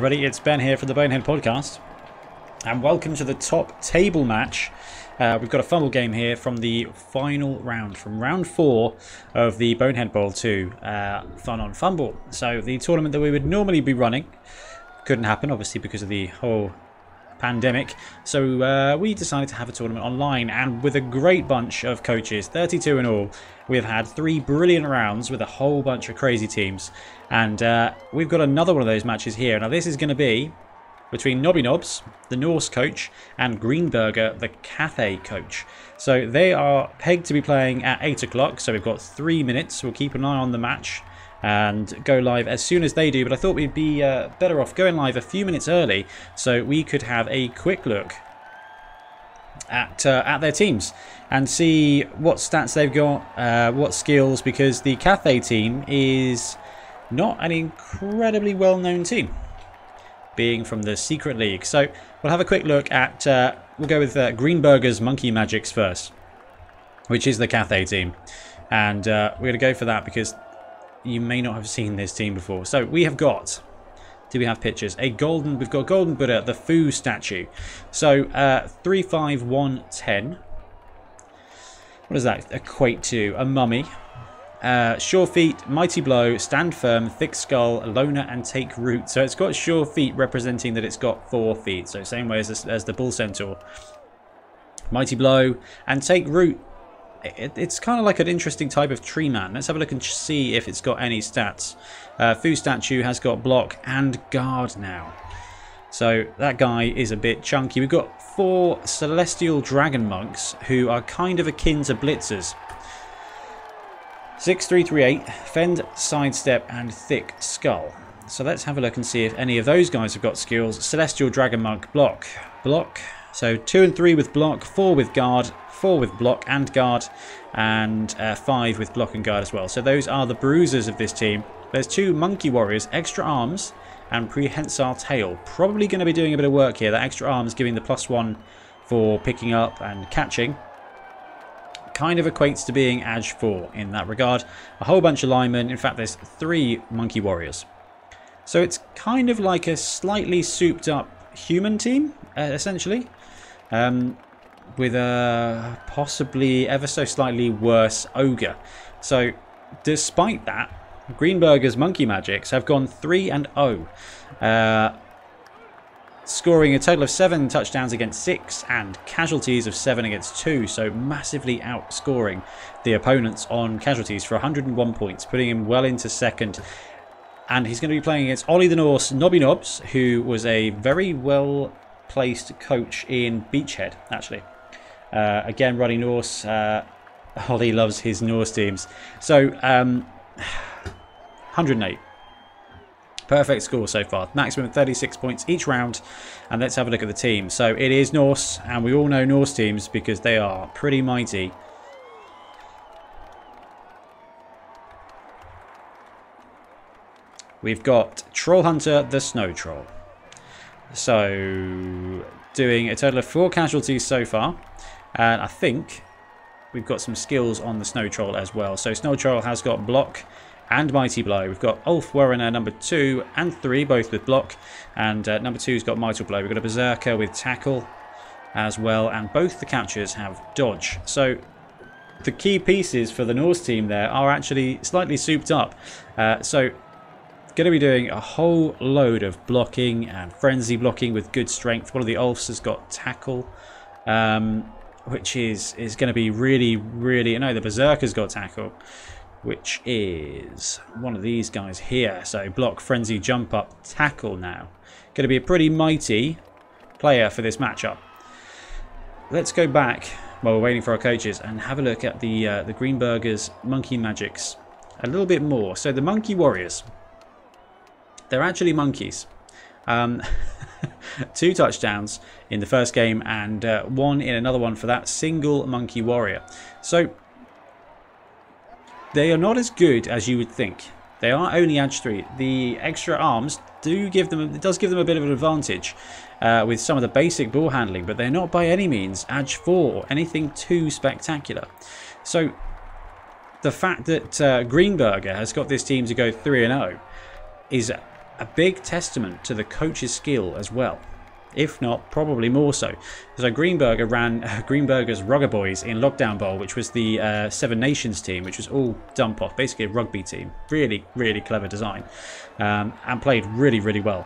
Everybody, it's Ben here for the Bonehead podcast, and welcome to the top table match. We've got a fumble game here from the final round, from round 4 of the Bonehead Bowl 2 Fun on Fumble. So the tournament that we would normally be running couldn't happen, obviously, because of the whole pandemic. So we decided to have a tournament online, and with a great bunch of coaches, 32 in all. We've had 3 brilliant rounds with a whole bunch of crazy teams, and we've got another one of those matches here. Now this is going to be between Nobby Nobs, the Norse coach, and Greenberger, the Cathay coach. So they are pegged to be playing at 8 o'clock, so we've got 3 minutes. We'll keep an eye on the match and go live as soon as they do, but I thought we'd be better off going live a few minutes early so we could have a quick look at their teams and see what stats they've got, what skills, because the Cathay team is not an incredibly well-known team, being from the Secret League. So we'll have a quick look at, we'll go with Greenberger's Monkey Magics first, which is the Cathay team, and we're going to go for that because you may not have seen this team before. So we have got, do we have pictures? We've got Golden Buddha, the Fu statue. So 3, 5, 1, 10. What does that equate to? A mummy. Sure feet, mighty blow, stand firm, thick skull, loner, and take root. So it's got sure feet, representing that it's got 4 feet. So same way as the bull centaur. Mighty blow and take root. It's kind of like an interesting type of tree man. Let's have a look and see if it's got any stats. Fu statue has got block and guard now. So that guy is a bit chunky. We've got 4 celestial dragon monks who are kind of akin to blitzers. 6, 3, 3, 8, fend, sidestep, and thick skull. So let's have a look and see if any of those guys have got skills. Celestial dragon monk, block. So 2 and 3 with block, 4 with guard, 4 with block and guard, and 5 with block and guard as well. So those are the bruisers of this team. There's 2 monkey warriors, extra arms and prehensile tail. Probably going to be doing a bit of work here. That extra arms giving the +1 for picking up and catching. Kind of equates to being Edge 4 in that regard. A whole bunch of linemen. In fact, there's 3 monkey warriors. So it's kind of like a slightly souped up human team, essentially. With a possibly ever so slightly worse ogre. So despite that, Greenberger's Monkey Magics have gone 3 and 0. Scoring a total of 7 touchdowns against 6 and casualties of 7 against 2. So massively outscoring the opponents on casualties for 101 points, putting him well into second. And he's going to be playing against Ollie the Norse, Nobby Nobs, who was a very well placed coach in Beachhead, actually. Again, running Norse. Ollie loves his Norse teams. So 108. Perfect score so far. Maximum 36 points each round. And let's have a look at the team. So it is Norse, and we all know Norse teams because they are pretty mighty. We've got Troll Hunter, the Snow Troll. So doing a total of 4 casualties so far. And I think we've got some skills on the Snow Troll as well. So Snow Troll has got block and mighty blow. We've got Ulf Warrener number 2 and 3, both with block. And number 2's got mighty blow. We've got a Berserker with tackle as well. And both the catchers have dodge. So the key pieces for the Norse team there are actually slightly souped up. So going to be doing a whole load of blocking and frenzy blocking with good strength. One of the Ulfs has got tackle, which is going to be really, no, the Berserker's got tackle, which is one of these guys here. So block, frenzy, jump up, tackle now. Going to be a pretty mighty player for this matchup. Let's go back while we're waiting for our coaches and have a look at the Greenberger's Monkey Magics a little bit more. So the Monkey Warriors, they're actually monkeys. 2 touchdowns in the first game and 1 in another one for that single monkey warrior. So they are not as good as you would think. They are only Edge 3. The extra arms does give them a bit of an advantage with some of the basic ball handling, but they're not by any means Edge 4 or anything too spectacular. So the fact that Greenberger has got this team to go 3 and 0 is a big testament to the coach's skill as well. If not, probably more so. So Greenberger ran Greenberger's Rugger Boys in Lockdown Bowl, which was the Seven Nations team, which was all dump off, basically a rugby team. Really, really clever design, and played really, really well.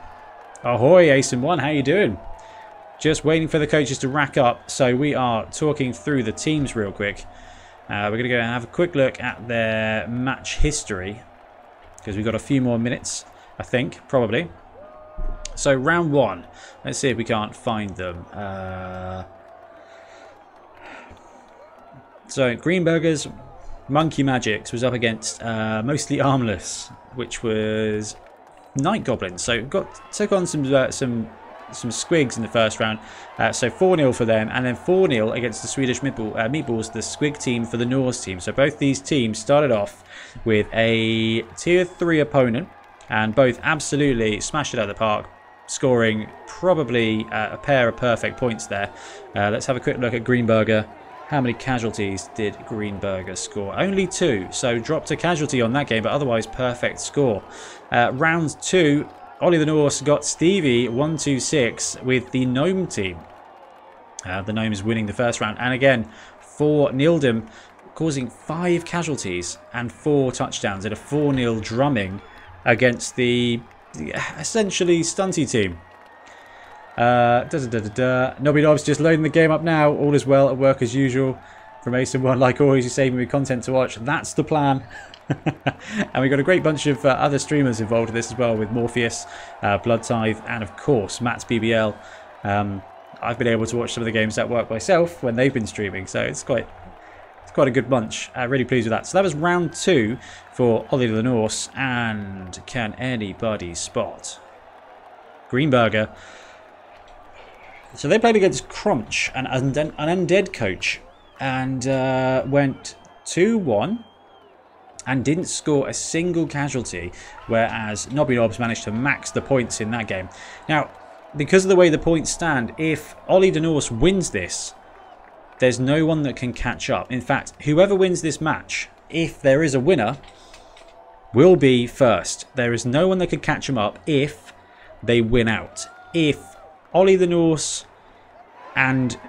Ahoy, Ace and One, how you doing? Just waiting for the coaches to rack up. So we are talking through the teams real quick. We're going to go and have a quick look at their match history, because we've got a few more minutes, I think, probably. So round 1, let's see if we can't find them. So Greenberger's Monkey Magics was up against mostly Armless, which was Night Goblins. So took on some squigs in the first round. So 4-0 for them, and then 4-0 against the Swedish Meatballs, the squig team for the Norse team. So both these teams started off with a tier 3 opponent, and both absolutely smashed it out of the park, scoring probably a pair of perfect points there. Let's have a quick look at Greenberger. How many casualties did Greenberger score? Only 2, so dropped a casualty on that game, but otherwise perfect score. Round 2, Ollie the Norse got Stevie 1-2-6 with the Gnome team. The Gnomes winning the first round, and again 4-0'd him, causing 5 casualties and 4 touchdowns in a 4-0 drumming against the essentially stunty team. Nobby Knobs just loading the game up now. All is well at work as usual. From Ace and One, like always, you're saving me content to watch. That's the plan. And we've got a great bunch of other streamers involved in this as well, with Morpheus, Blood Tithe, and of course Matt's BBL. I've been able to watch some of the games at work myself when they've been streaming, so it's quite a good bunch. Really pleased with that. So that was round 2 for Ollie the Norse. And can anybody spot Greenberger? So they played against Crunch, an undead coach, and went 2-1 and didn't score a single casualty, whereas Nobby Knobs managed to max the points in that game. Now, because of the way the points stand, if Ollie the Norse wins this, there's no one that can catch up. In fact, whoever wins this match, if there is a winner, will be first. There is no one that can catch them up if they win out. If Ollie the Norse and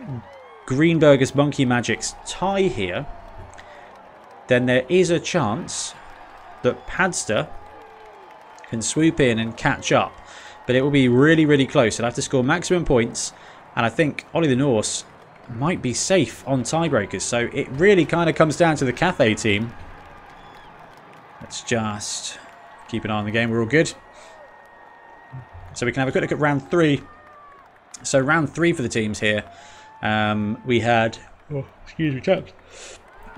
Greenberger's Monkey Magics tie here, then there is a chance that Padster can swoop in and catch up. But it will be really, really close. They'll have to score maximum points, and I think Ollie the Norse might be safe on tiebreakers. So it really kind of comes down to the Cathay team. Let's just keep an eye on the game. We're all good. So we can have a quick look at round 3. So round 3 for the teams here. We had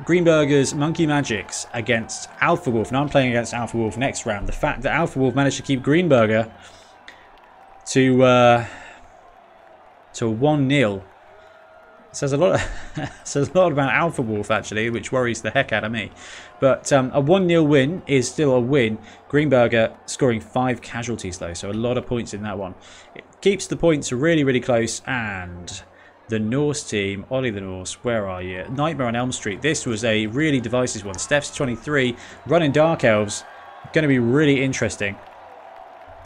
Greenberger's Monkey Magics against Alpha Wolf. Now I'm playing against Alpha Wolf next round. The fact that Alpha Wolf managed to keep Greenberger to 1-0 says a lot about Alpha Wolf, actually, which worries the heck out of me. But a 1-0 win is still a win. Greenberger scoring 5 casualties, though, so a lot of points in that one. It keeps the points really, really close. And the Norse team, Ollie the Norse, where are you? Nightmare on Elm Street. This was a really divisive one. Steph's 23, running Dark Elves. Going to be really interesting.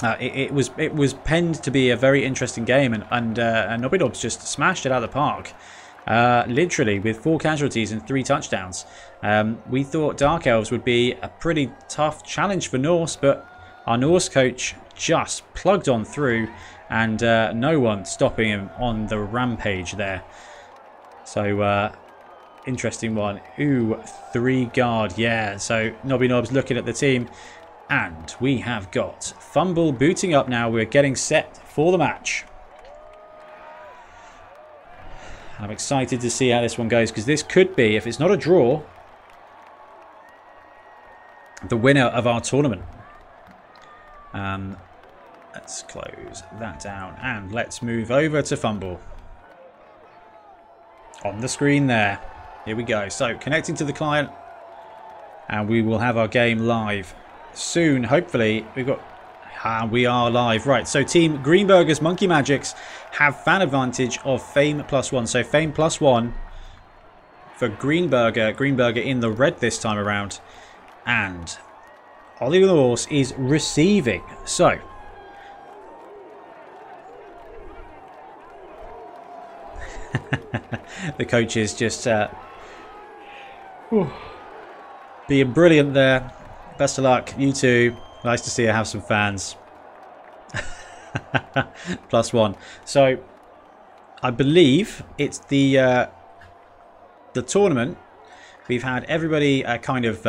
It was penned to be a very interesting game, and Nobby Knobs just smashed it out of the park. Literally with 4 casualties and 3 touchdowns. We thought Dark Elves would be a pretty tough challenge for Norse, but our Norse coach just plugged on through, and no one stopping him on the rampage there. So interesting one. Ooh, 3 guard, yeah. So Nobby Knobs looking at the team, and we have got Fumble booting up now. We're getting set for the match. I'm excited to see how this one goes, because this could be, if it's not a draw, the winner of our tournament. Let's close that down and let's move over to Fumble. On the screen there. Here we go. So connecting to the client, and we will have our game live soon. Hopefully we are live. Right, so team Greenberger's Monkey Magics have fan advantage of Fame +1. So Fame +1 for Greenberger. Greenberger in the red this time around. And Ollie the Norse is receiving. So The coaches just being brilliant there. Best of luck, you two. Nice to see you have some fans. +1. So I believe it's the tournament. We've had everybody kind of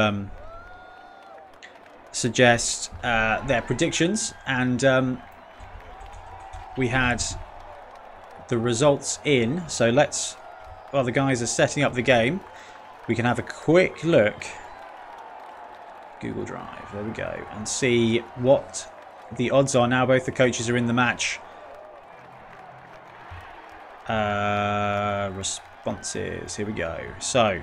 suggest their predictions, and we had the results in. So let's, while the guys are setting up the game, we can have a quick look. Google Drive, there we go, and see what the odds are now. Both the coaches are in the match. Responses, here we go. So,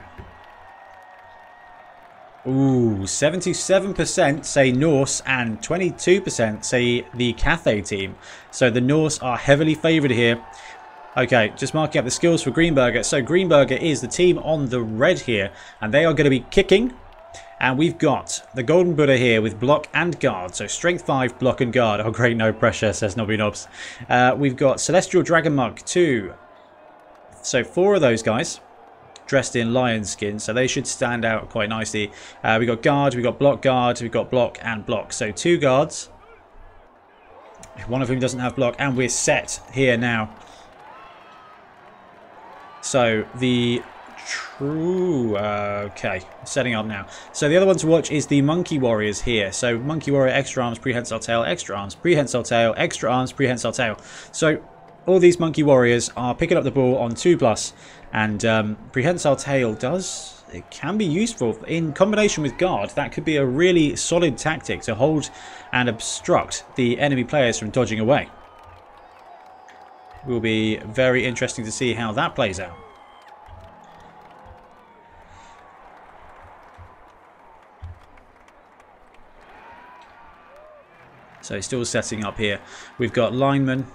ooh, 77% say Norse and 22% say the Cathay team. So the Norse are heavily favoured here. Okay, just marking up the skills for Greenberger. So Greenberger is the team on the red here, and they are going to be kicking. And we've got the Golden Buddha here with block and guard. So strength 5, block and guard. Oh great, no pressure, says Nobby Knobs. We've got Celestial Dragon Monk 2. So 4 of those guys dressed in lion skin. So they should stand out quite nicely. We've got guard, we've got guard, we've got block and block. So 2 guards. One of whom doesn't have block. And we're set here now. So the true, okay, setting up now. So the other one to watch is the Monkey Warriors here. So Monkey Warrior, extra arms, prehensile tail, extra arms, prehensile tail, extra arms, prehensile tail. So all these Monkey Warriors are picking up the ball on 2+, and prehensile tail it can be useful in combination with guard. That could be a really solid tactic to hold and obstruct the enemy players from dodging away. Will be very interesting to see how that plays out. So still setting up here. We've got linemen,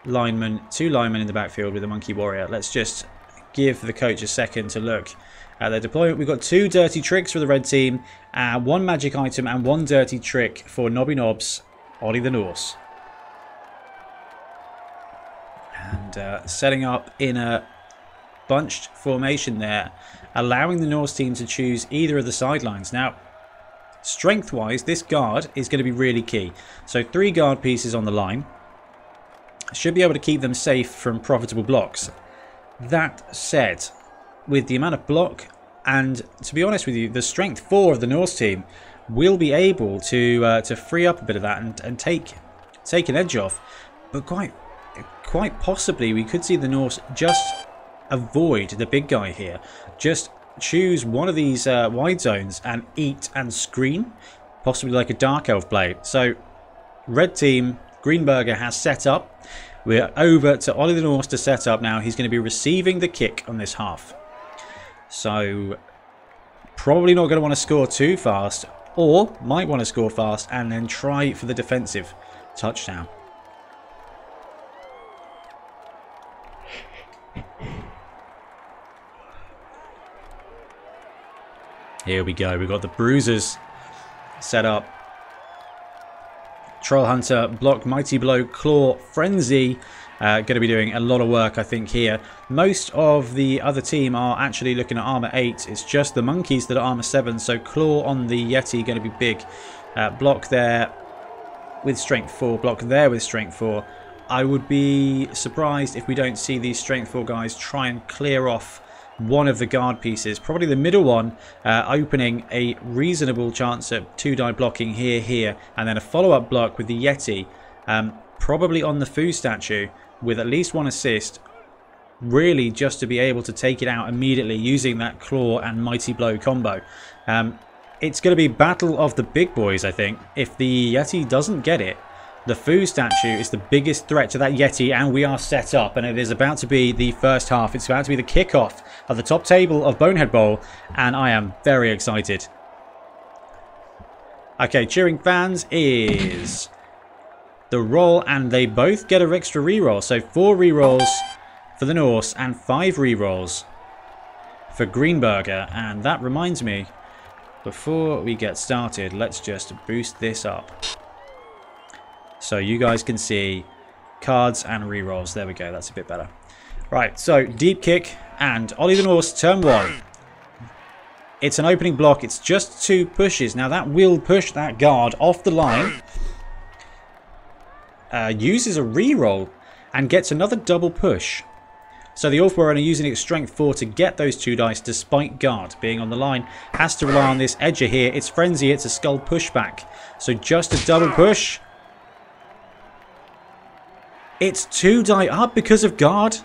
2 linemen in the backfield with a Monkey Warrior. Let's just give the coach a second to look at their deployment. We've got 2 dirty tricks for the red team, 1 magic item and 1 dirty trick for Nobby Knobs, Ollie the Norse. And setting up in a bunched formation there, allowing the Norse team to choose either of the sidelines. Now, strength-wise, this guard is going to be really key. So 3 guard pieces on the line. Should be able to keep them safe from profitable blocks. That said, with the amount of block, and to be honest with you, the strength 4 of the Norse team will be able to free up a bit of that and take an edge off. But quite possibly we could see the Norse just avoid the big guy here. Just choose one of these wide zones and eat and screen, possibly like a Dark Elf play. So red team, Greenberger has set up. We're over to Ollie the Norse to set up now. He's going to be receiving the kick on this half. So probably not going to want to score too fast, or might want to score fast and then try for the defensive touchdown. Here we go. We've got the Bruisers set up. Troll Hunter, Block, Mighty Blow, Claw, Frenzy. Going to be doing a lot of work, I think, here. Most of the other team are actually looking at Armor 8. It's just the Monkeys that are Armor 7. So Claw on the Yeti going to be big. Block there with Strength 4. Block there with Strength 4. I would be surprised if we don't see these Strength 4 guys try and clear off one of the guard pieces, probably the middle one, opening a reasonable chance at 2-die blocking here, and then a follow-up block with the Yeti, probably on the Foo statue, with at least 1 assist, really just to be able to take it out immediately using that Claw and Mighty Blow combo. It's going to be battle of the big boys, I think. If the Yeti doesn't get it, the Foo statue is the biggest threat to that Yeti, and we are set up, and it is about to be the first half. It's about to be the kickoff of the top table of Bonehead Bowl, and I am very excited. Okay, cheering fans is the roll, and they both get an extra reroll. So 4 rerolls for the Norse and 5 rerolls for Greenberger. And that reminds me, before we get started, let's just boost this up so you guys can see cards and rerolls. There we go, that's a bit better. Right, so deep kick and Ollie the Norse, turn 1. It's an opening block. It's just 2 pushes. Now that will push that guard off the line. Uses a reroll and gets another double push. So the Ulfborn are using its strength 4 to get those 2 dice despite guard being on the line. Has to rely on this edger here. It's frenzy. It's a skull pushback. So just a double push. It's 2 die up because of guard.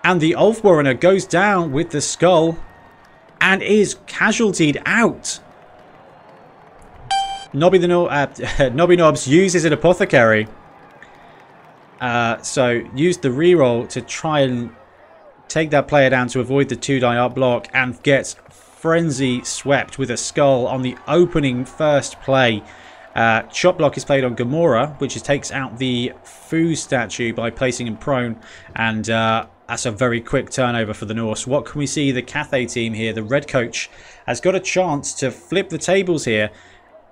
And the Ulfborn goes down with the skull and is casualtied out. Nobby Knobs uses an apothecary. So used the reroll to try and take that player down to avoid the 2 die up block and gets frenzy swept with a skull on the opening first play. Chop block is played on Gamora, which takes out the Fu statue by placing him prone, and that's a very quick turnover for the Norse. What can we see? The Cathay team here, the red coach, has got a chance to flip the tables here.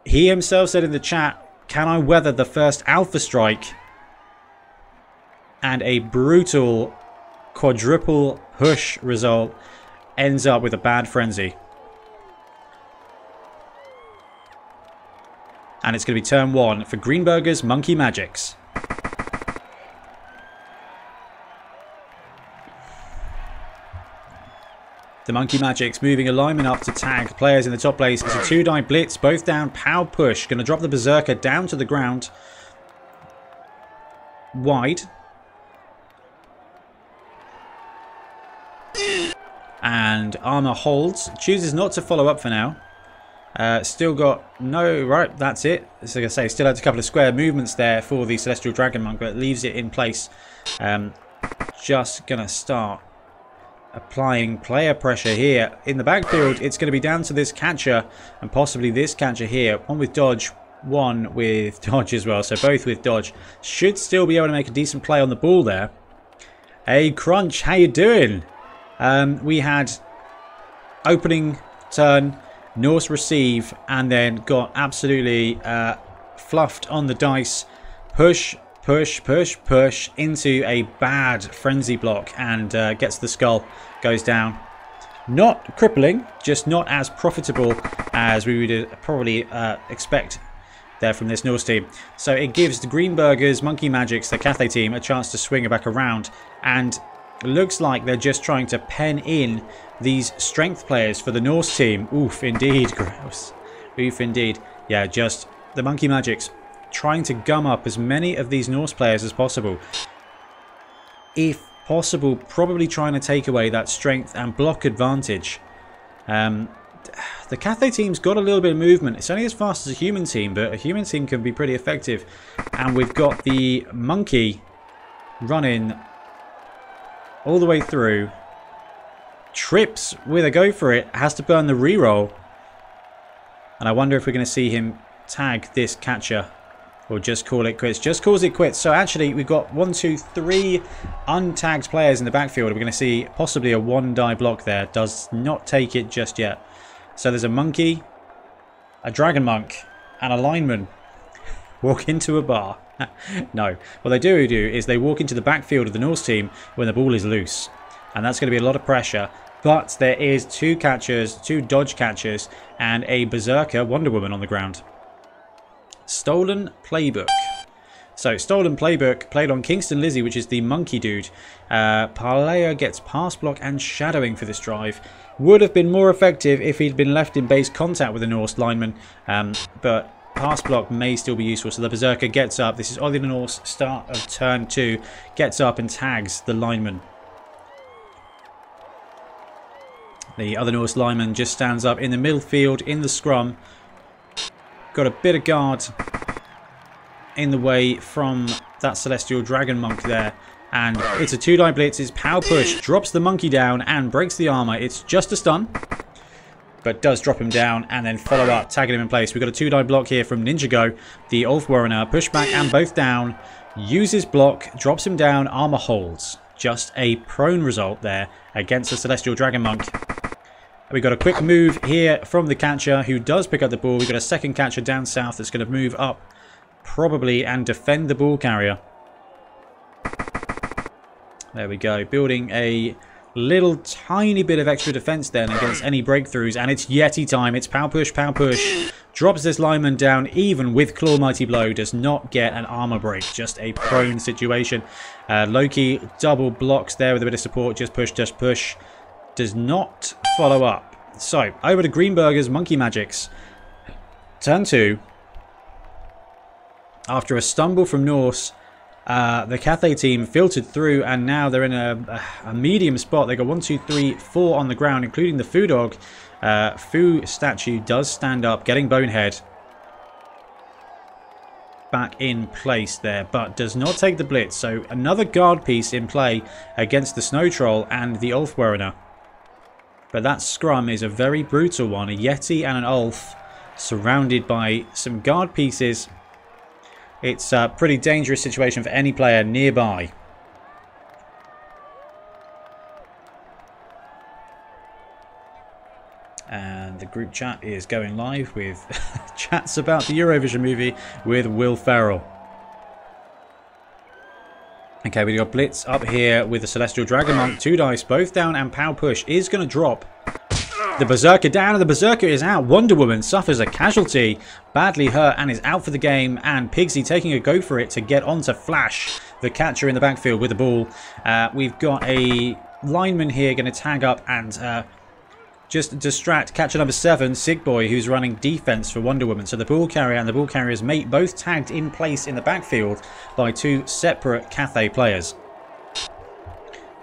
He himself said in the chat, "Can I weather the first Alpha Strike?" And a brutal quadruple push result ends up with a bad frenzy. And it's going to be turn 1 for Greenberger's Monkey Magics. The Monkey Magics moving alignment up to tag players in the top place. It's a 2 die blitz, both down, pow push. Going to drop the Berserker down to the ground. Wide. And armor holds. Chooses not to follow up for now. Still got no... Right, that's it. As I say, still had a couple of square movements there for the Celestial Dragon Monk, but leaves it in place. Just going to start applying player pressure here. In the backfield, it's going to be down to this catcher and possibly this catcher here. One with dodge, one with dodge as well. So both with dodge. Should still be able to make a decent play on the ball there. Hey, Crunch, how you doing? We had opening turn, Norse receive, and then got absolutely fluffed on the dice. Push, push, push, push into a bad frenzy block and gets the skull, goes down. Not crippling, just not as profitable as we would probably expect there from this Norse team. So it gives the Greenbergers, Monkey Magics, the Cathay team, a chance to swing it back around, and looks like they're just trying to pen in these strength players for the Norse team. Oof, indeed, gross. Oof, indeed. Yeah, just the Monkey Magics trying to gum up as many of these Norse players as possible. If possible, probably trying to take away that strength and block advantage. The Cathay team's got a little bit of movement. It's only as fast as a human team, but a human team can be pretty effective. And we've got the Monkey running all the way through. Trips with a go for it. Has to burn the reroll. And I wonder if we're going to see him tag this catcher. Or just call it quits. Just calls it quits. So actually we've got 1, 2, 3 untagged players in the backfield. We're going to see possibly a 1 die block there. Does not take it just yet. So there's a monkey, a dragon monk, and a lineman walk into a bar. No. What they do is they walk into the backfield of the Norse team when the ball is loose. And that's going to be a lot of pressure. But there is 2 catchers, 2 dodge catchers, and a Berserker Wonder Woman on the ground. Stolen Playbook. So, Stolen Playbook played on Kingston Lizzie, which is the monkey dude. Parlaya gets pass block and shadowing for this drive. Would have been more effective if he'd been left in base contact with the Norse lineman. But pass block may still be useful. So the Berserker gets up. This is Ollie the Norse, start of turn 2. Gets up and tags the lineman. The other Norse lineman just stands up in the middle field in the scrum. Got a bit of guard in the way from that Celestial Dragon Monk there. And it's a 2 die blitz. It's power push. Drops the monkey down and breaks the armor. It's just a stun. But does drop him down and then follow up, tagging him in place. We've got a 2 die block here from Ninjago. The Ulf Warrener pushback and both down. Uses block. Drops him down. Armor holds. Just a prone result there against the Celestial Dragon Monk. We've got a quick move here from the catcher who does pick up the ball. We've got a second catcher down south that's going to move up probably and defend the ball carrier. There we go. Building a little tiny bit of extra defense then against any breakthroughs. And it's Yeti time. It's pow push, pow push. Drops this lineman down even with Claw Mighty Blow. Does not get an armor break. Just a prone situation. Loki double blocks there with a bit of support. Just push, just push. Does not follow up. So, over to Greenberger's Monkey Magics. Turn 2. After a stumble from Norse, the Cathay team filtered through, and now they're in a medium spot. They got 1, 2, 3, 4 on the ground, including the Foo Dog. Foo statue does stand up, getting Bonehead back in place there, but does not take the blitz. So another guard piece in play against the Snow Troll and the Ulfwerener. But that scrum is a very brutal one. A Yeti and an Ulf surrounded by some guard pieces. It's a pretty dangerous situation for any player nearby. And the group chat is going live with chats about the Eurovision movie with Will Ferrell. Okay, we got Blitz up here with the Celestial Dragon Monk. 2 dice, both down, and Pow Push is going to drop. The Berserker down, and the Berserker is out. Wonder Woman suffers a casualty, badly hurt, and is out for the game. And Pigsy taking a go for it to get onto Flash, the catcher in the backfield with the ball. We've got a lineman here going to tag up and just distract catcher number 7, Sig Boy, who's running defense for Wonder Woman. So the ball carrier and the ball carrier's mate both tagged in place in the backfield by 2 separate Cathay players.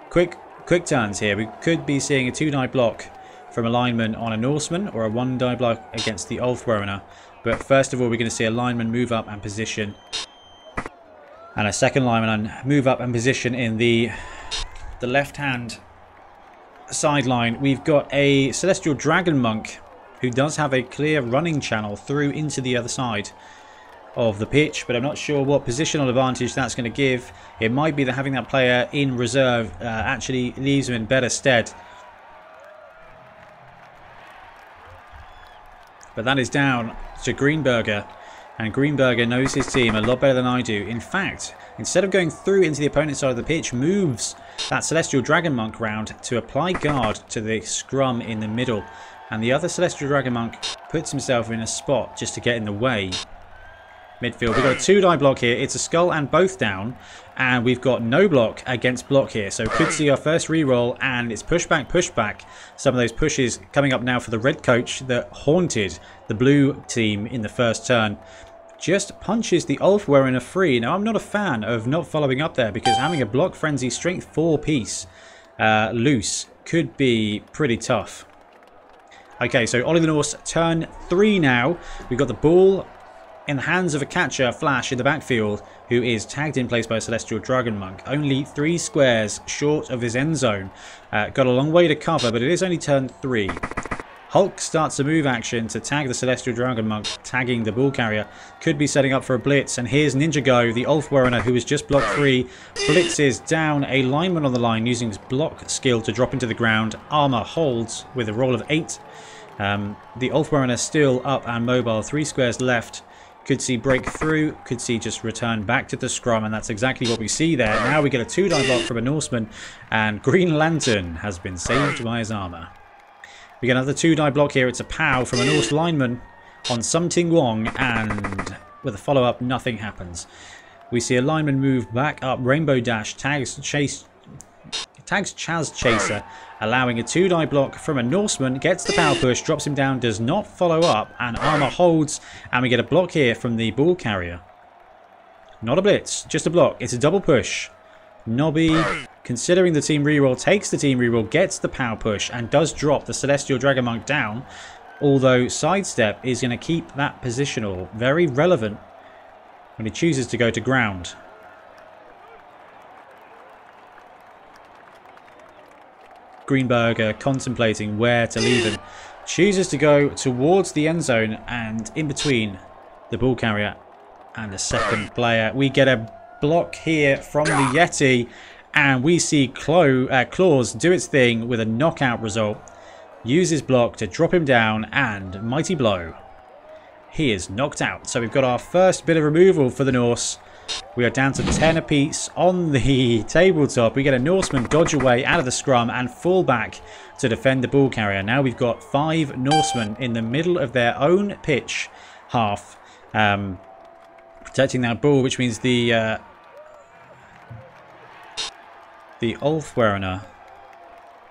Quick turns here. We could be seeing a 2-die block from a lineman on a Norseman, or a 1-die block against the Ulfwerener. But first of all, we're going to see a lineman move up and position, and a second lineman move up and position in the left-hand sideline. We've got a Celestial Dragon Monk who does have a clear running channel through into the other side of the pitch, but I'm not sure what positional advantage that's going to give. It might be that having that player in reserve actually leaves him in better stead. But that is down to Greenberger, and Greenberger knows his team a lot better than I do. In fact, instead of going through into the opponent's side of the pitch, moves that Celestial Dragon Monk round to apply guard to the scrum in the middle. And the other Celestial Dragon Monk puts himself in a spot just to get in the way. Midfield, we've got a 2-die block here. It's a skull and both down. And we've got no block against block here. So could see our first reroll, and it's pushback, pushback. Some of those pushes coming up now for the red coach that haunted the blue team in the first turn. Just punches the Ulfwerener free. Now, I'm not a fan of not following up there, because having a block frenzy strength 4 piece loose could be pretty tough. Okay, so Ollie the Norse, turn 3 now. We've got the ball in the hands of a catcher, Flash, in the backfield, who is tagged in place by a Celestial Dragon Monk. Only 3 squares short of his end zone. Got a long way to cover, but it is only turn 3. Hulk starts a move action to tag the Celestial Dragon Monk, tagging the ball carrier. Could be setting up for a blitz, and here's Ninja Go, the Ulfwerener, who is just blocked free. Blitzes down a lineman on the line using his block skill to drop into the ground. Armor holds with a roll of 8. The Ulfwerener still up and mobile. 3 squares left. Could see break through, could see just return back to the scrum, and that's exactly what we see there. Now we get a 2-die block from a Norseman, and Green Lantern has been saved by his armor. We get another 2-die block here. It's a POW from a Norse lineman on Sum Ting Wong, and with a follow-up, nothing happens. We see a lineman move back up, Rainbow Dash, tags Chaz Chaser, allowing a 2-die block from a Norseman, gets the power push, drops him down, does not follow up, and armor holds, and we get a block here from the ball carrier. Not a blitz, just a block. It's a double push. Nobby, considering the team reroll, takes the team reroll, gets the power push, and does drop the Celestial Dragon Monk down, although sidestep is going to keep that positional very relevant when he chooses to go to ground. Greenberger contemplating where to leave him, chooses to go towards the end zone and in between the ball carrier and the second player. We get a block here from the Yeti, and we see Claws do its thing with a knockout result. Uses block to drop him down, and Mighty Blow. He is knocked out. So we've got our first bit of removal for the Norse. We are down to 10 apiece on the tabletop. We get a Norseman dodge away out of the scrum and fall back to defend the ball carrier. Now we've got 5 Norsemen in the middle of their own pitch half, protecting that ball, which means the Ulfwerner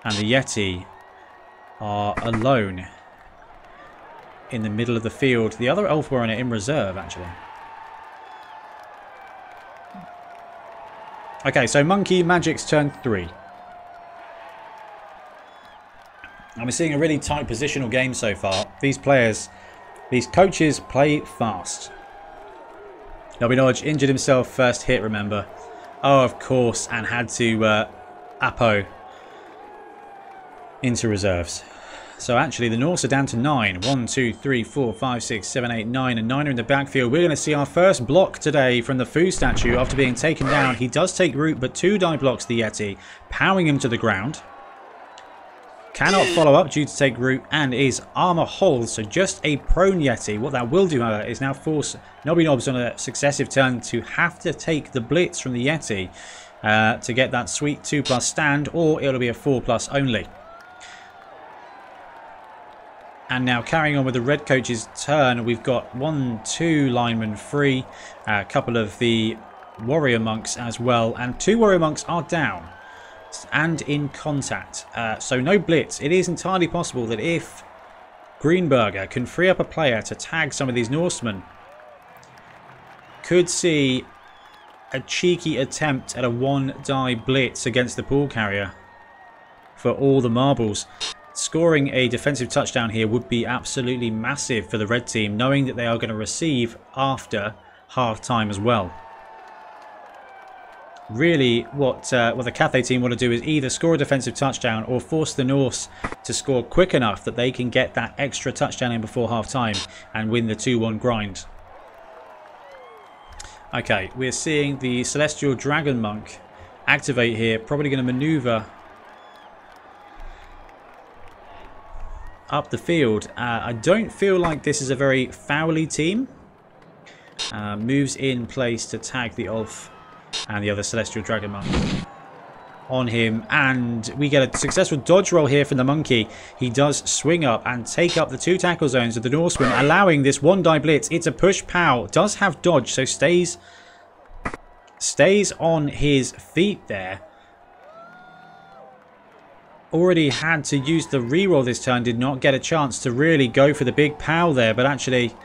and the Yeti are alone in the middle of the field. The other Ulfwerner in reserve, actually. Okay, so Monkey Magic's turn 3. And we're seeing a really tight positional game so far. These players, these coaches play fast. Nobby Nodge injured himself first hit, remember. Oh, of course, and had to Apo into reserves. So actually the Norse are down to 9. 1, 2, 3, 4, 5, 6, 7, 8, 9. And 9 are in the backfield. We're going to see our first block today from the Fu statue after being taken down. He does take root, but 2 die blocks the Yeti, powering him to the ground. Cannot follow up due to take root and is armor hold. So just a prone Yeti. What that will do, however, is now force Nobby Nobs on a successive turn to have to take the blitz from the Yeti to get that sweet 2+ stand, or it'll be a 4+ only. And now carrying on with the red coach's turn, we've got 1, 2 linemen free, a couple of the warrior monks as well, and 2 warrior monks are down and in contact. So no blitz. It is entirely possible that if Greenberger can free up a player to tag some of these Norsemen, could see a cheeky attempt at a 1-die blitz against the ball carrier for all the marbles. Scoring a defensive touchdown here would be absolutely massive for the red team, knowing that they are going to receive after half-time as well. Really, what the Cathay team want to do is either score a defensive touchdown or force the Norse to score quick enough that they can get that extra touchdown in before half-time and win the 2-1 grind. Okay, we're seeing the Celestial Dragon Monk activate here, probably going to maneuver up the field. I don't feel like this is a very foully team. Moves in place to tag the Ulf and the other Celestial Dragon Monk on him, and we get a successful dodge roll here from the Monkey. He does swing up and take up the 2 tackle zones of the Norseman, allowing this 1-die blitz. It's a push pow, does have dodge, so stays on his feet there. Already had to use the reroll this turn, did not get a chance to really go for the big pow there, but actually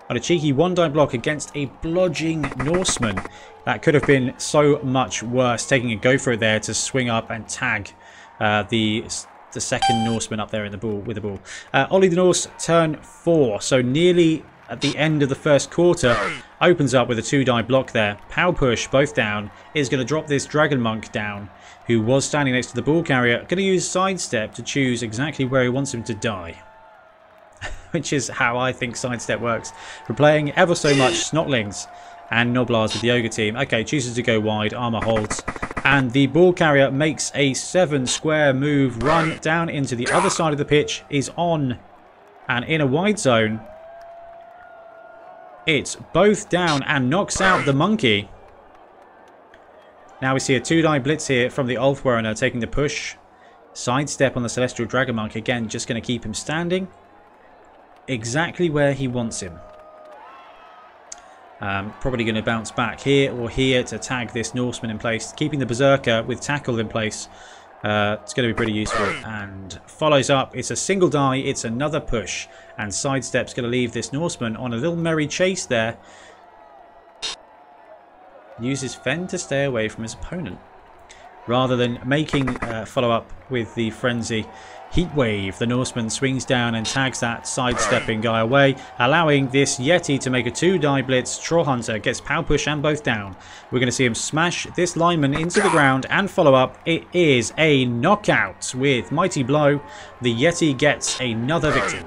on a cheeky 1-die block against a blodging Norseman. That could have been so much worse, taking a go for it there to swing up and tag the second Norseman up there in the ball with the ball. Ollie the Norse, turn 4, so nearly at the end of the first quarter, opens up with a 2-die block there. Pow push, both down, is going to drop this Dragon Monk down, who was standing next to the ball carrier. Going to use sidestep to choose exactly where he wants him to die. Which is how I think sidestep works. We're playing ever so much Snotlings and Noblars with the Ogre team. Okay, chooses to go wide, armor holds. And the ball carrier makes a 7-square move, run down into the other side of the pitch, is on and in a wide zone. It's both down and knocks out the Monkey. Now we see a 2-die blitz here from the Ulfwerner taking the push. Sidestep on the Celestial Dragon Monk. Again, just going to keep him standing exactly where he wants him. Probably going to bounce back here or here to tag this Norseman in place. Keeping the Berserker with tackle in place. It's going to be pretty useful. And follows up. It's a single die. It's another push. And sidestep's going to leave this Norseman on a little merry chase there. Uses Fend to stay away from his opponent, rather than making follow-up with the Frenzy. Heatwave, the Norseman swings down and tags that sidestepping guy away, allowing this Yeti to make a 2-die blitz. Trollhunter gets pow push and both down. We're going to see him smash this lineman into the ground and follow up. It is a knockout with Mighty Blow. The Yeti gets another victim.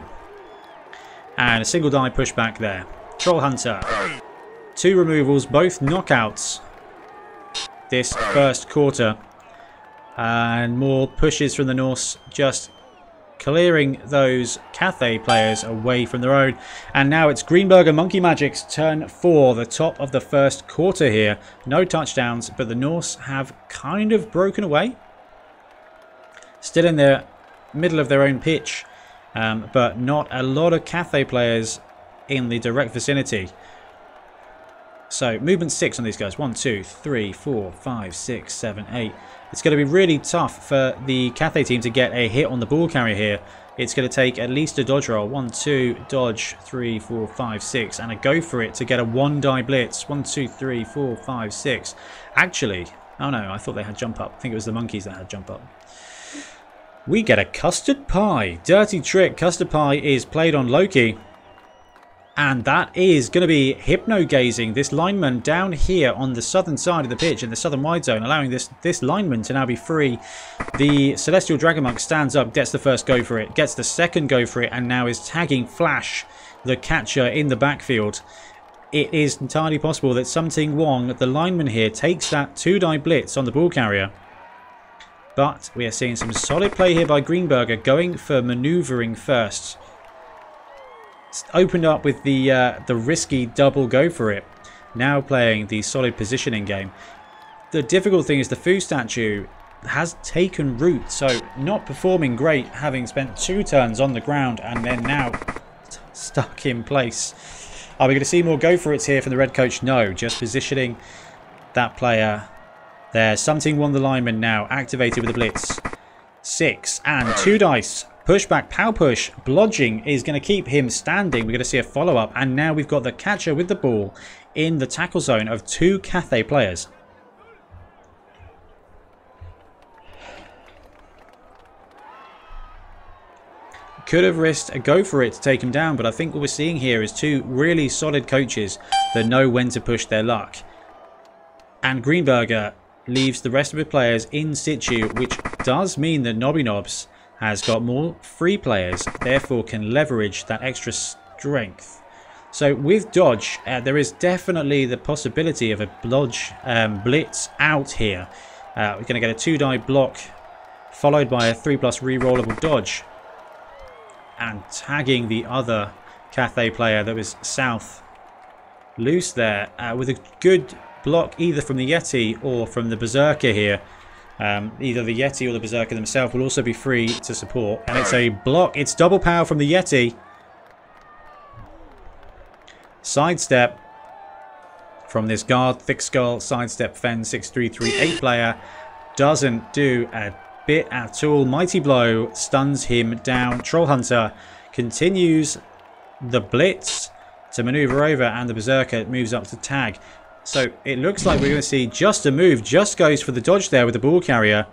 And a single die pushback there. Trollhunter. 2 removals, both knockouts this first quarter. And more pushes from the Norse, just clearing those Cathay players away from their own. And now it's Greenberger Monkey Magic's turn for the top of the first quarter here. No touchdowns, but the Norse have kind of broken away. Still in the middle of their own pitch, but not a lot of Cathay players in the direct vicinity. So movement 6 on these guys. 1, 2, 3, 4, 5, 6, 7, 8. It's going to be really tough for the Cathay team to get a hit on the ball carrier here. It's going to take at least a dodge roll. 1, 2, dodge, 3, 4, 5, 6. And a go for it to get a 1-die blitz. 1, 2, 3, 4, 5, 6. Actually, oh no, I thought they had jump up. I think it was the monkeys that had jump up. We get a custard pie. Dirty trick. Custard pie is played on Loki. And that is going to be hypno-gazing this lineman down here on the southern side of the pitch in the southern wide zone, allowing this lineman to now be free. The Celestial Dragon Monk stands up, gets the first go for it, gets the second go for it, and now is tagging Flash, the catcher, in the backfield. It is entirely possible that Something Wong, the lineman here, takes that 2-die blitz on the ball carrier. But we are seeing some solid play here by Greenberger, going for manoeuvring first. Opened up with the risky double go for it. Now playing the solid positioning game. The difficult thing is the Foo statue has taken root, so not performing great, having spent 2 turns on the ground and then now stuck in place. Are we going to see more go for it here from the red coach? No, just positioning that player there. Something Won the lineman now activated with a blitz. 6 and 2 dice. Pushback, pow push, blodging is going to keep him standing. We're going to see a follow-up. And now we've got the catcher with the ball in the tackle zone of 2 Cathay players. Could have risked a go for it to take him down. But I think what we're seeing here is 2 really solid coaches that know when to push their luck. And Greenberger leaves the rest of the players in situ, which does mean that Nobby Knobs has got more free players, therefore can leverage that extra strength. So with dodge, there is definitely the possibility of a blitz out here. We're going to get a 2-die block followed by a 3+ rerollable dodge. And tagging the other Cathay player that was south loose there with a good block either from the Yeti or from the Berserker here. Either the Yeti or the Berserker themselves will also be free to support. And it's a block. It's double power from the Yeti. Sidestep from this guard. Thick Skull. Sidestep Fen 6338 player. Doesn't do a bit at all. Mighty Blow stuns him down. Troll Hunter continues the blitz to maneuver over. And the Berserker moves up to tag. So it looks like we're going to see just a move. Just goes for the dodge there with the ball carrier.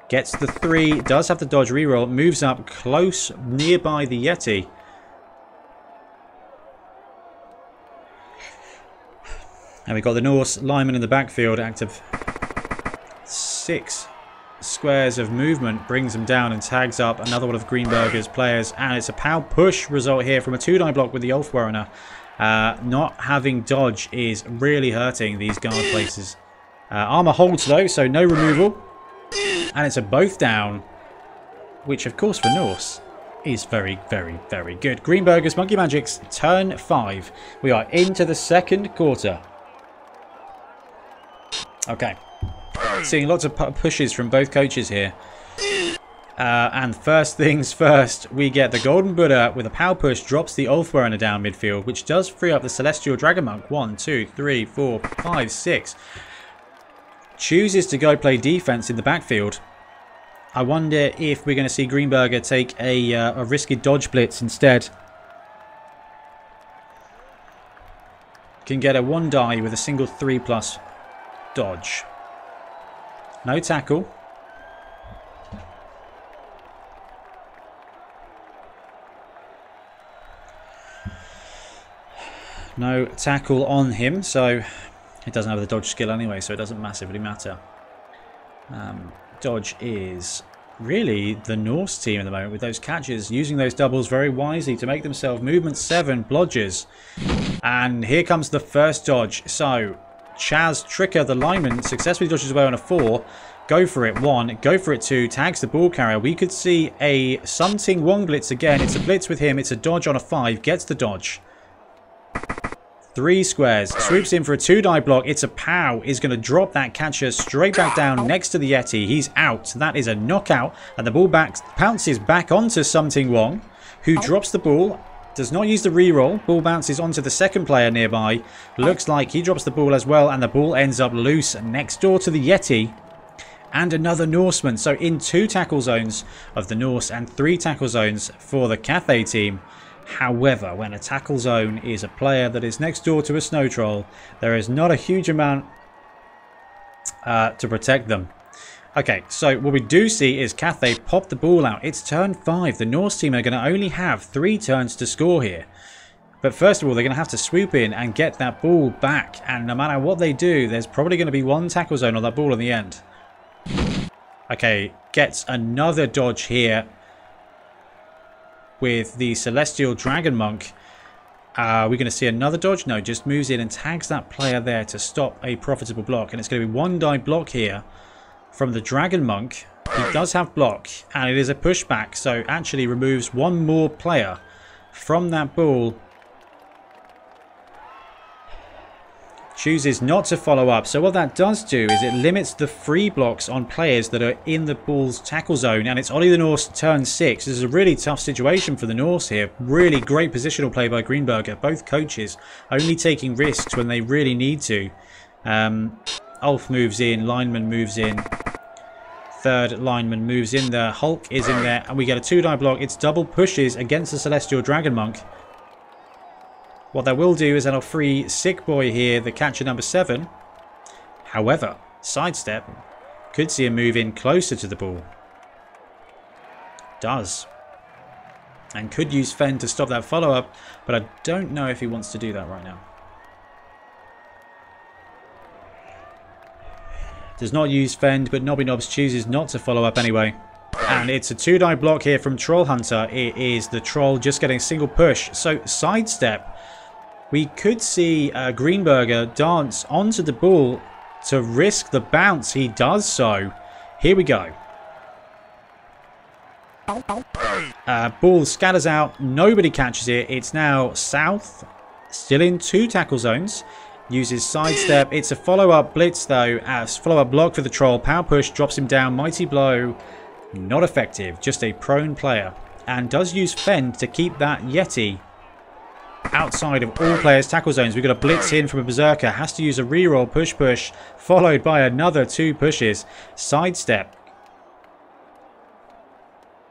Gets the 3. Does have the dodge reroll. Moves up close nearby the Yeti. And we've got the Norse lineman in the backfield. Active 6 squares of movement. Brings him down and tags up another one of Greenberger's players. And it's a pow push result here from a 2-die block with the Ulfwerener. Not having dodge is really hurting these guard places. Armor holds though, so no removal. And it's a both down, which of course for Norse is very, very, very good. Greenberger's Monkey Magic's turn 5. We are into the second quarter. Okay. Seeing lots of pushes from both coaches here. And first things first, we get the Golden Buddha with a power push, drops the Ulfwerener down midfield, which does free up the Celestial Dragon Monk. 1, 2, 3, 4, 5, 6. Chooses to go play defense in the backfield. I wonder if we're going to see Greenberger take a risky dodge blitz instead. Can get a 1-die with a single 3+ dodge. No tackle. No tackle on him, so he doesn't have the dodge skill anyway, so it doesn't massively matter. Dodge is really the Norse team at the moment with those catches, using those doubles very wisely to make themselves movement 7 blodgers. And here comes the first dodge. So Chaz Tricker, the lineman, successfully dodges away on a 4. Go for it, 1. Go for it, 2. Tags the ball carrier. We could see a Something Wong blitz again. It's a blitz with him. It's a dodge on a 5. Gets the dodge. 3 squares. Swoops in for a 2-die block. It's a pow. Is going to drop that catcher straight back down next to the Yeti. He's out. That is a knockout. And the ball bounces back onto Something Wong, who drops the ball. Does not use the reroll. Ball bounces onto the second player nearby. Looks like he drops the ball as well. And the ball ends up loose next door to the Yeti. And another Norseman. So in 2 tackle zones of the Norse and 3 tackle zones for the Cathay team. However, when a tackle zone is a player that is next door to a snow troll, there is not a huge amount to protect them. Okay, so what we do see is Cathay pop the ball out. It's turn 5. The Norse team are going to only have 3 turns to score here. But first of all, they're going to have to swoop in and get that ball back. And no matter what they do, there's probably going to be 1 tackle zone on that ball in the end. Okay, gets another dodge here with the Celestial Dragon Monk. We're going to see another dodge? No, just moves in and tags that player there to stop a profitable block. And it's going to be 1-die block here from the Dragon Monk. He does have block, and it is a pushback, so actually removes 1 more player from that ball. Chooses not to follow up. So what that does do is it limits the free blocks on players that are in the ball's tackle zone. And it's Ollie the Norse turn 6. This is a really tough situation for the Norse here. Really great positional play by Greenberger. Both coaches only taking risks when they really need to. Ulf moves in. Lineman moves in. Third lineman moves in there. Hulk is in there. And we get a 2-die block. It's double pushes against the Celestial Dragon Monk. What that will do is that'll free Sick Boy here, the catcher number 7. However, sidestep could see him move in closer to the ball. Does. And could use Fenn to stop that follow-up, but I don't know if he wants to do that right now. Does not use Fend, but Nobby Knobs chooses not to follow up anyway. And it's a 2-die block here from Troll Hunter. It is the Troll just getting a single push. So sidestep. We could see Greenberger dance onto the ball to risk the bounce. He does so. Here we go. Ball scatters out. Nobody catches it. It's now south. Still in 2 tackle zones. Uses sidestep. It's a follow-up blitz though. Follow-up block for the Troll. Power push drops him down. Mighty blow. Not effective. Just a prone player. And does use Fend to keep that Yeti outside of all players' tackle zones. We've got a blitz in from a Berserker. Has to use a reroll, push, followed by another 2 pushes. Sidestep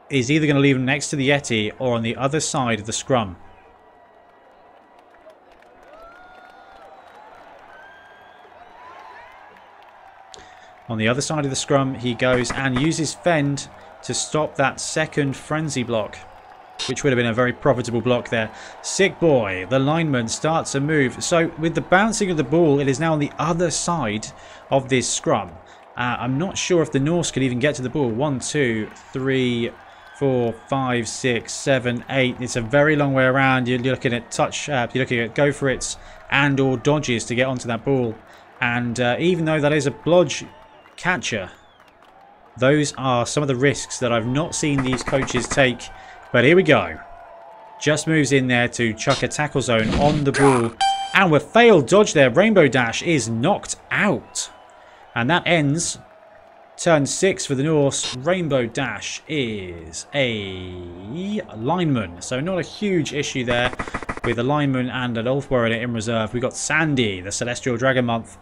is either going to leave him next to the Yeti or on the other side of the scrum. On the other side of the scrum, he goes and uses Fend to stop that second frenzy block, which would have been a very profitable block there. Sick Boy, the lineman, starts a move. So with the bouncing of the ball, it is now on the other side of this scrum. I'm not sure if the Norse could even get to the ball. 1, 2, 3, 4, 5, 6, 7, 8. It's a very long way around. You're looking at touch, you're looking at go for it and or dodges to get onto that ball. And even though that is a blodge catcher, those are some of the risks that I've not seen these coaches take. But here we go. Just moves in there to chuck a tackle zone on the ball. And with failed dodge there, Rainbow Dash is knocked out. And that ends turn 6 for the Norse. Rainbow Dash is a lineman. So not a huge issue there with a lineman and an Ulf Warrior in reserve. We've got Sandy, the Celestial Dragon Month,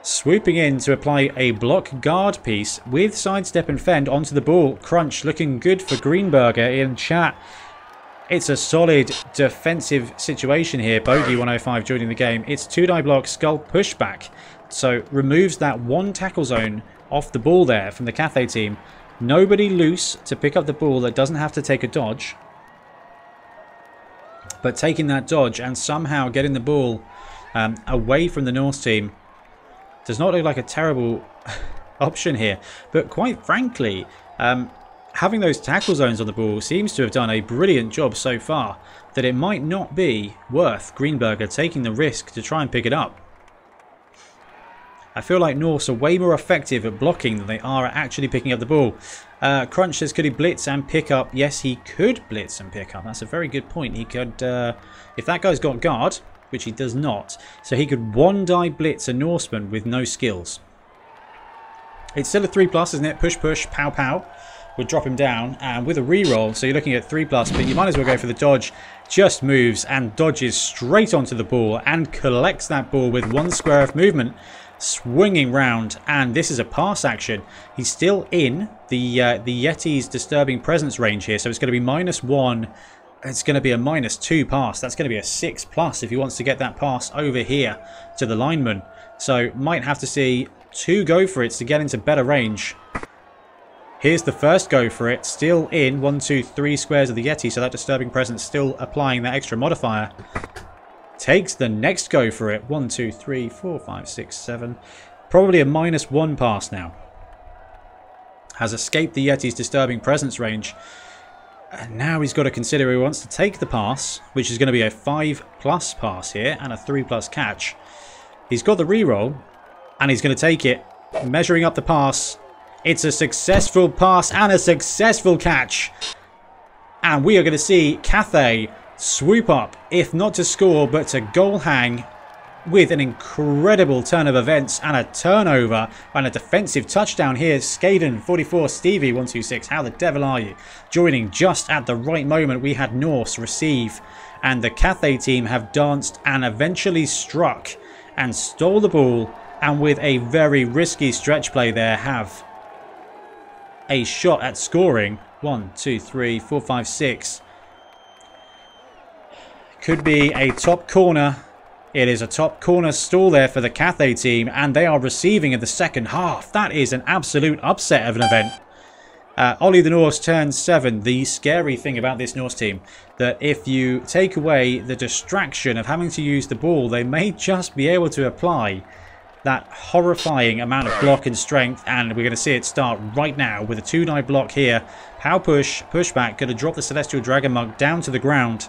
swooping in to apply a block guard piece with sidestep and fend onto the ball. Crunch looking good for Greenberger in chat. It's a solid defensive situation here. Bogey 105 joining the game. It's 2-die block, skull pushback. So removes that 1 tackle zone off the ball there from the Cathay team. Nobody loose to pick up the ball that doesn't have to take a dodge. But taking that dodge and somehow getting the ball away from the Norse team does not look like a terrible option here. But quite frankly, having those tackle zones on the ball seems to have done a brilliant job so far, that it might not be worth Greenberger taking the risk to try and pick it up. I feel like Norse are way more effective at blocking than they are at actually picking up the ball. Crunch says, could he blitz and pick up? Yes, he could blitz and pick up. That's a very good point. He could, if that guy's got guard, which he does not, so he could one-die blitz a Norseman with no skills. It's still a 3+, isn't it? Push, push, pow, pow. Would drop him down, and with a reroll, so you're looking at 3+, but you might as well go for the dodge. Just moves and dodges straight onto the ball and collects that ball with 1 square of movement, swinging round, and this is a pass action. He's still in the Yeti's disturbing presence range here, so it's going to be -1. It's going to be a -2 pass. That's going to be a 6+ if he wants to get that pass over here to the lineman. So might have to see 2 go for it to get into better range. Here's the first go for it. Still in 1, 2, 3 squares of the Yeti. So that disturbing presence still applying that extra modifier. Takes the next go for it. 1, 2, 3, 4, 5, 6, 7. Probably a -1 pass now. Has escaped the Yeti's disturbing presence range. And now he's got to consider he wants to take the pass, which is going to be a 5+ pass here and a 3+ catch. He's got the reroll and he's going to take it. Measuring up the pass. It's a successful pass and a successful catch. And we are going to see Cathay swoop up, if not to score, but to goal hang with an incredible turn of events and a turnover and a defensive touchdown here. Skaden 44, Stevie 126. How the devil are you? Joining just at the right moment. We had Norse receive, and the Cathay team have danced and eventually struck and stole the ball, and with a very risky stretch play there have a shot at scoring. 1, 2, 3, 4, 5, 6. Could be a top corner. It is a top corner stall there for the Cathay team, and they are receiving in the second half. That is an absolute upset of an event. Ollie the Norse turns 7. The scary thing about this Norse team, that if you take away the distraction of having to use the ball, they may just be able to apply that horrifying amount of block and strength, and we're going to see it start right now with a 2-die block here. Pow push, push back, going to drop the Celestial Dragon Monk down to the ground.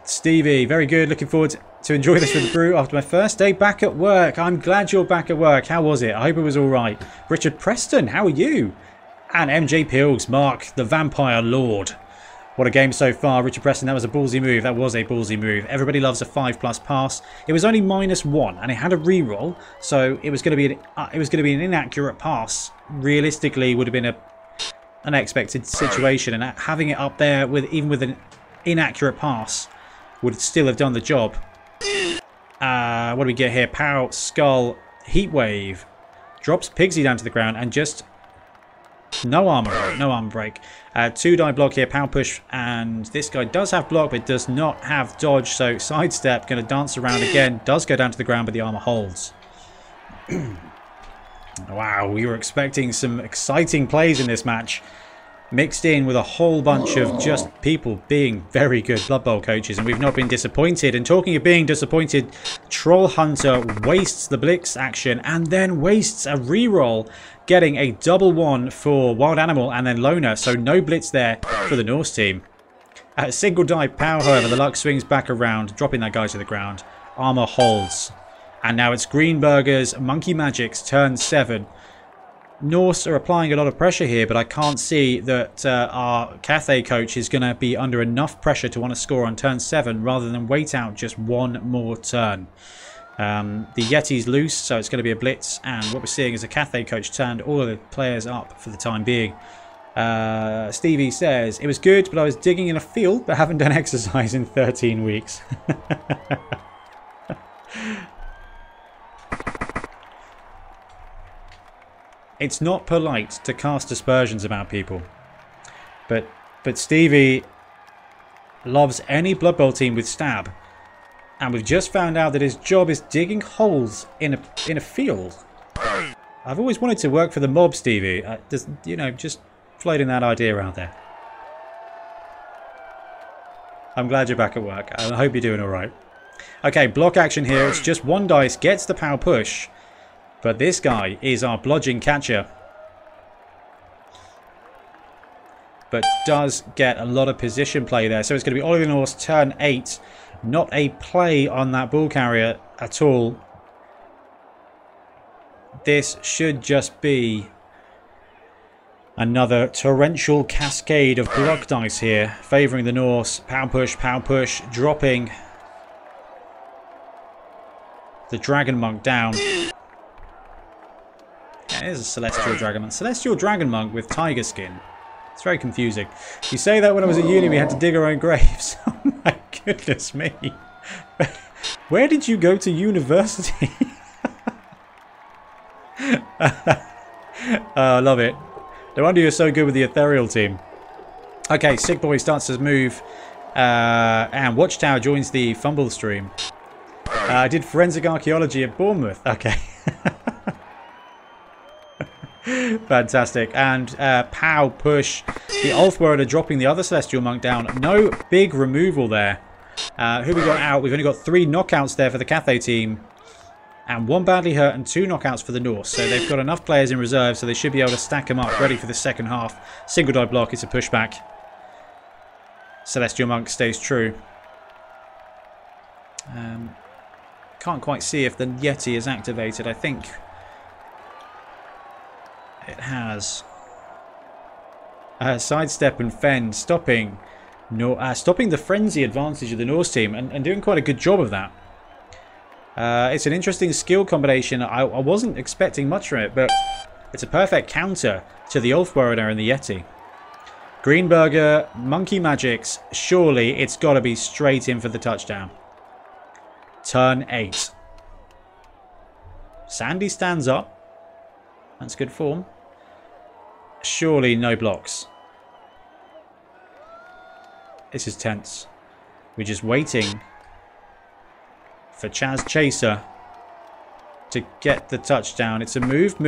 Stevie, very good. Looking forward to enjoy this with the brew after my first day back at work. I'm glad you're back at work. How was it? I hope it was all right. Richard Preston, how are you? And MJ Pills, Mark, the Vampire Lord. What a game so far. Richard Preston, that was a ballsy move. That was a ballsy move. Everybody loves a 5+ pass. It was only -1 and it had a reroll, so it was going to be an inaccurate pass. Realistically, would have been an expected situation, and having it up there with even with an inaccurate pass would still have done the job. What do we get here? Pow, skull, heat wave, drops Pigsy down to the ground, and just no armor break. 2-die block here, pow push, and this guy does have block but does not have dodge, so sidestep, going to dance around again, does go down to the ground but the armor holds. Wow, we were expecting some exciting plays in this match, mixed in with a whole bunch of just people being very good Blood Bowl coaches, and we've not been disappointed. And talking of being disappointed, Troll Hunter wastes the blitz action and then wastes a reroll, getting a double 1 for Wild Animal and then Loner, so no blitz there for the Norse team. Single dive power, however, the luck swings back around, dropping that guy to the ground. Armor holds. And now it's Greenberger's Monkey Magic's turn 7. Norse are applying a lot of pressure here, but I can't see that our Cathay coach is going to be under enough pressure to want to score on turn 7 rather than wait out just one more turn. The Yeti's loose, so it's going to be a blitz, and what we're seeing is a Cathay coach turned all of the players up for the time being. Stevie says, it was good, but I was digging in a field but haven't done exercise in 13 weeks. It's not polite to cast aspersions about people, but Stevie loves any Blood Bowl team with stab, and we've just found out that his job is digging holes in a field. I've always wanted to work for the mob, Stevie. Just floating that idea around there. I'm glad you're back at work. I hope you're doing all right. Okay, block action here. It's just 1 dice, gets the power push. But this guy is our blodging catcher. But does get a lot of position play there. So it's going to be Ollie the Norse turn 8. Not a play on that ball carrier at all. This should just be another torrential cascade of block dice here, favouring the Norse. Power push, dropping the Dragon Monk down. Yeah, it is a Celestial Dragon Monk. Celestial Dragon Monk with tiger skin. It's very confusing. You say that when I was at uni we had to dig our own graves. Oh my goodness me. Where did you go to university? I love it. No wonder you're so good with the ethereal team. Okay, Sick Boy starts his move. And Watchtower joins the fumble stream. I did forensic archaeology at Bournemouth. Okay. Fantastic. And pow, push. The Ulfwarder dropping the other Celestial Monk down. No big removal there. Who we got out? We've only got 3 knockouts there for the Cathay team. And 1 badly hurt and 2 knockouts for the Norse. So they've got enough players in reserve, so they should be able to stack them up, ready for the second half. Single die block, it's a pushback. Celestial Monk stays true. Can't quite see if the Yeti is activated. I think it has. Sidestep and fend, stopping the frenzy advantage of the Norse team, and doing quite a good job of that. It's an interesting skill combination. I wasn't expecting much from it, but it's a perfect counter to the Ulfwarder and the Yeti. Greenberger, Monkey Magics. Surely it's got to be straight in for the touchdown. Turn 8. Sandy stands up. That's good form. Surely no blocks. This is tense. We're just waiting for Chaz Chaser to get the touchdown. It's a move,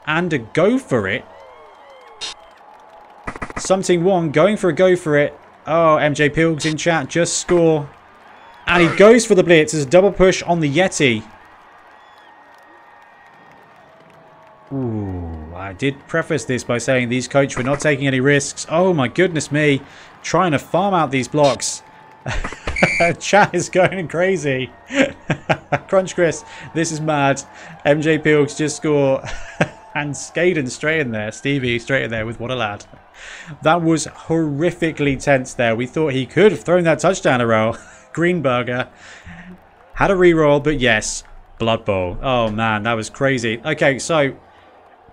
and a go for it. Something one going for a go for it. Oh, MJ Pilgs in chat, just score. And he goes for the blitz. There's a double push on the Yeti. Ooh, I did preface this by saying these coach were not taking any risks. Oh my goodness me. Trying to farm out these blocks. Chat is going crazy. Crunch Chris, this is mad. MJ Pilgs just score. And Skaden straight in there. Stevie straight in there with what a lad. That was horrifically tense there. We thought he could have thrown that touchdown a row. Greenberger had a reroll, but yes, Blood Bowl. Oh man, that was crazy. Okay, so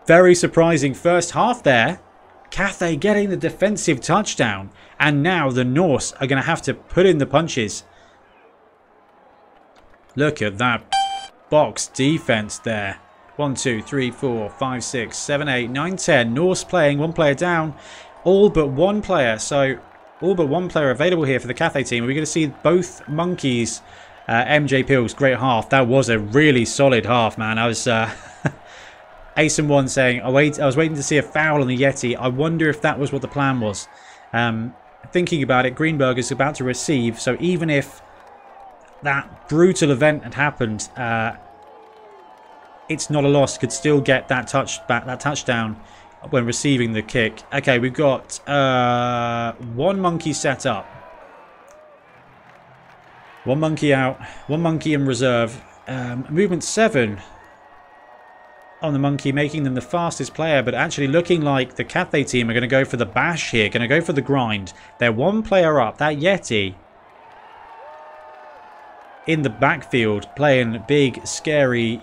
very surprising first half there. Cathay getting the defensive touchdown. And now the Norse are going to have to put in the punches. Look at that box defense there. 1, 2, 3, 4, 5, 6, 7, 8, 9, 10. Norse playing, 1 player down. All but 1 player. So all but 1 player available here for the Cathay team. We're going to see both monkeys. MJ Pills, great half. That was a really solid half, man. I was Ace and 1 saying, I was waiting to see a foul on the Yeti. I wonder if that was what the plan was. Thinking about it, Greenberg is about to receive. So even if that brutal event had happened, it's not a loss. Could still get that touchdown when receiving the kick. Okay, we've got 1 monkey set up. 1 monkey out. 1 monkey in reserve. Movement 7 on the monkey, making them the fastest player, but actually looking like the Cathay team are going to go for the bash here, going to go for the grind. They're 1 player up. That Yeti in the backfield playing big, scary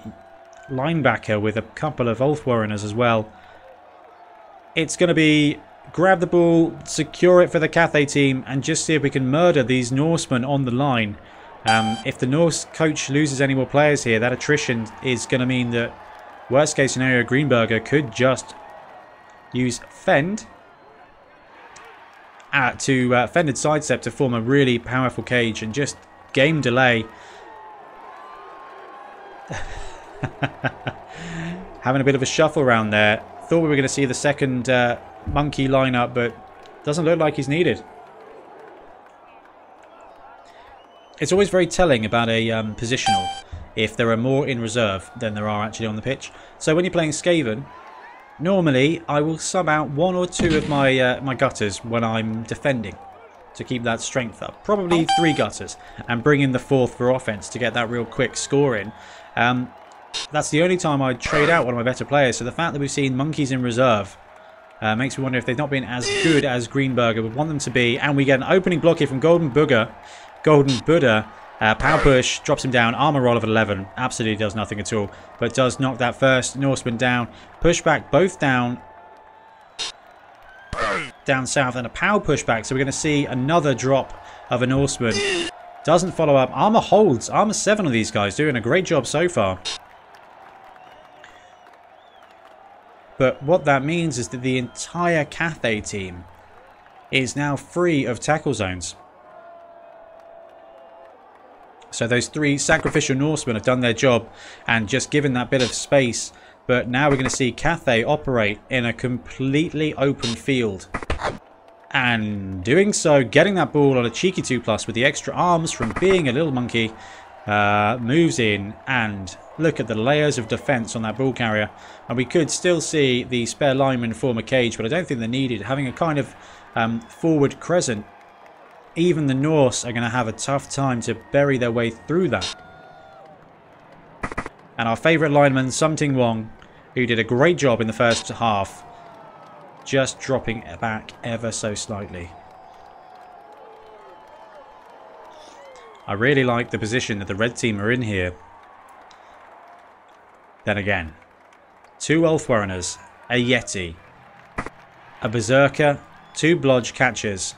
linebacker with a couple of Ulfwarreners as well. It's going to be grab the ball, secure it for the Cathay team, and just see if we can murder these Norsemen on the line. If the Norse coach loses any more players here, that attrition is going to mean that worst case scenario, Greenberger could just use fend fended sidestep to form a really powerful cage and just game delay. Having a bit of a shuffle around there. Thought we were going to see the second monkey lineup, but doesn't look like he's needed. It's always very telling about a positional if there are more in reserve than there are actually on the pitch. So when you're playing Skaven, normally I will sub out 1 or 2 of my my gutters when I'm defending to keep that strength up. Probably 3 gutters and bring in the 4th for offense to get that real quick score in. That's the only time I'd trade out one of my better players. So the fact that we've seen monkeys in reserve makes me wonder if they've not been as good as Greenberger would want them to be. And we get an opening block here from Golden Buddha. Power push, drops him down. Armor roll of 11. Absolutely does nothing at all. But does knock that first Norseman down. Pushback both down south. And a power pushback. So we're going to see another drop of a Norseman. Doesn't follow up. Armor holds. Armor 7 of these guys. Doing a great job so far. But what that means is that the entire Cathay team is now free of tackle zones. So those 3 sacrificial Norsemen have done their job and just given that bit of space. But now we're going to see Cathay operate in a completely open field. And doing so, getting that ball on a cheeky 2+ with the extra arms from being a little monkey. Moves in and look at the layers of defense on that ball carrier. And we could still see the spare lineman form a cage, but I don't think they're needed. Having a kind of forward crescent, even the Norse are going to have a tough time to bury their way through that. And our favourite lineman, Something Wong, who did a great job in the first half, just dropping back ever so slightly. I really like the position that the red team are in here. Then again, 2 Ulfwereners, a Yeti, a Berserker, 2 Blodge catchers,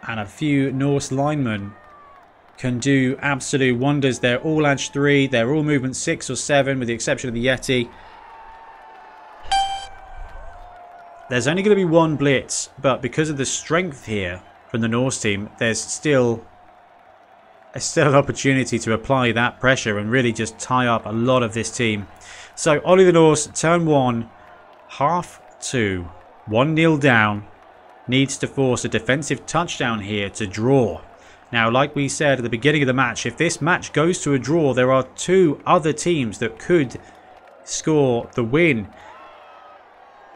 and a few Norse linemen can do absolute wonders. They're all edge 3, they're all movement 6 or 7 with the exception of the Yeti. There's only going to be 1 blitz, but because of the strength here from the Norse team, there's still an opportunity to apply that pressure and really just tie up a lot of this team. So Ollie the Norse, turn 1, half 2, 1-0 down, needs to force a defensive touchdown here to draw. Now, like we said at the beginning of the match, if this match goes to a draw, there are 2 other teams that could score the win.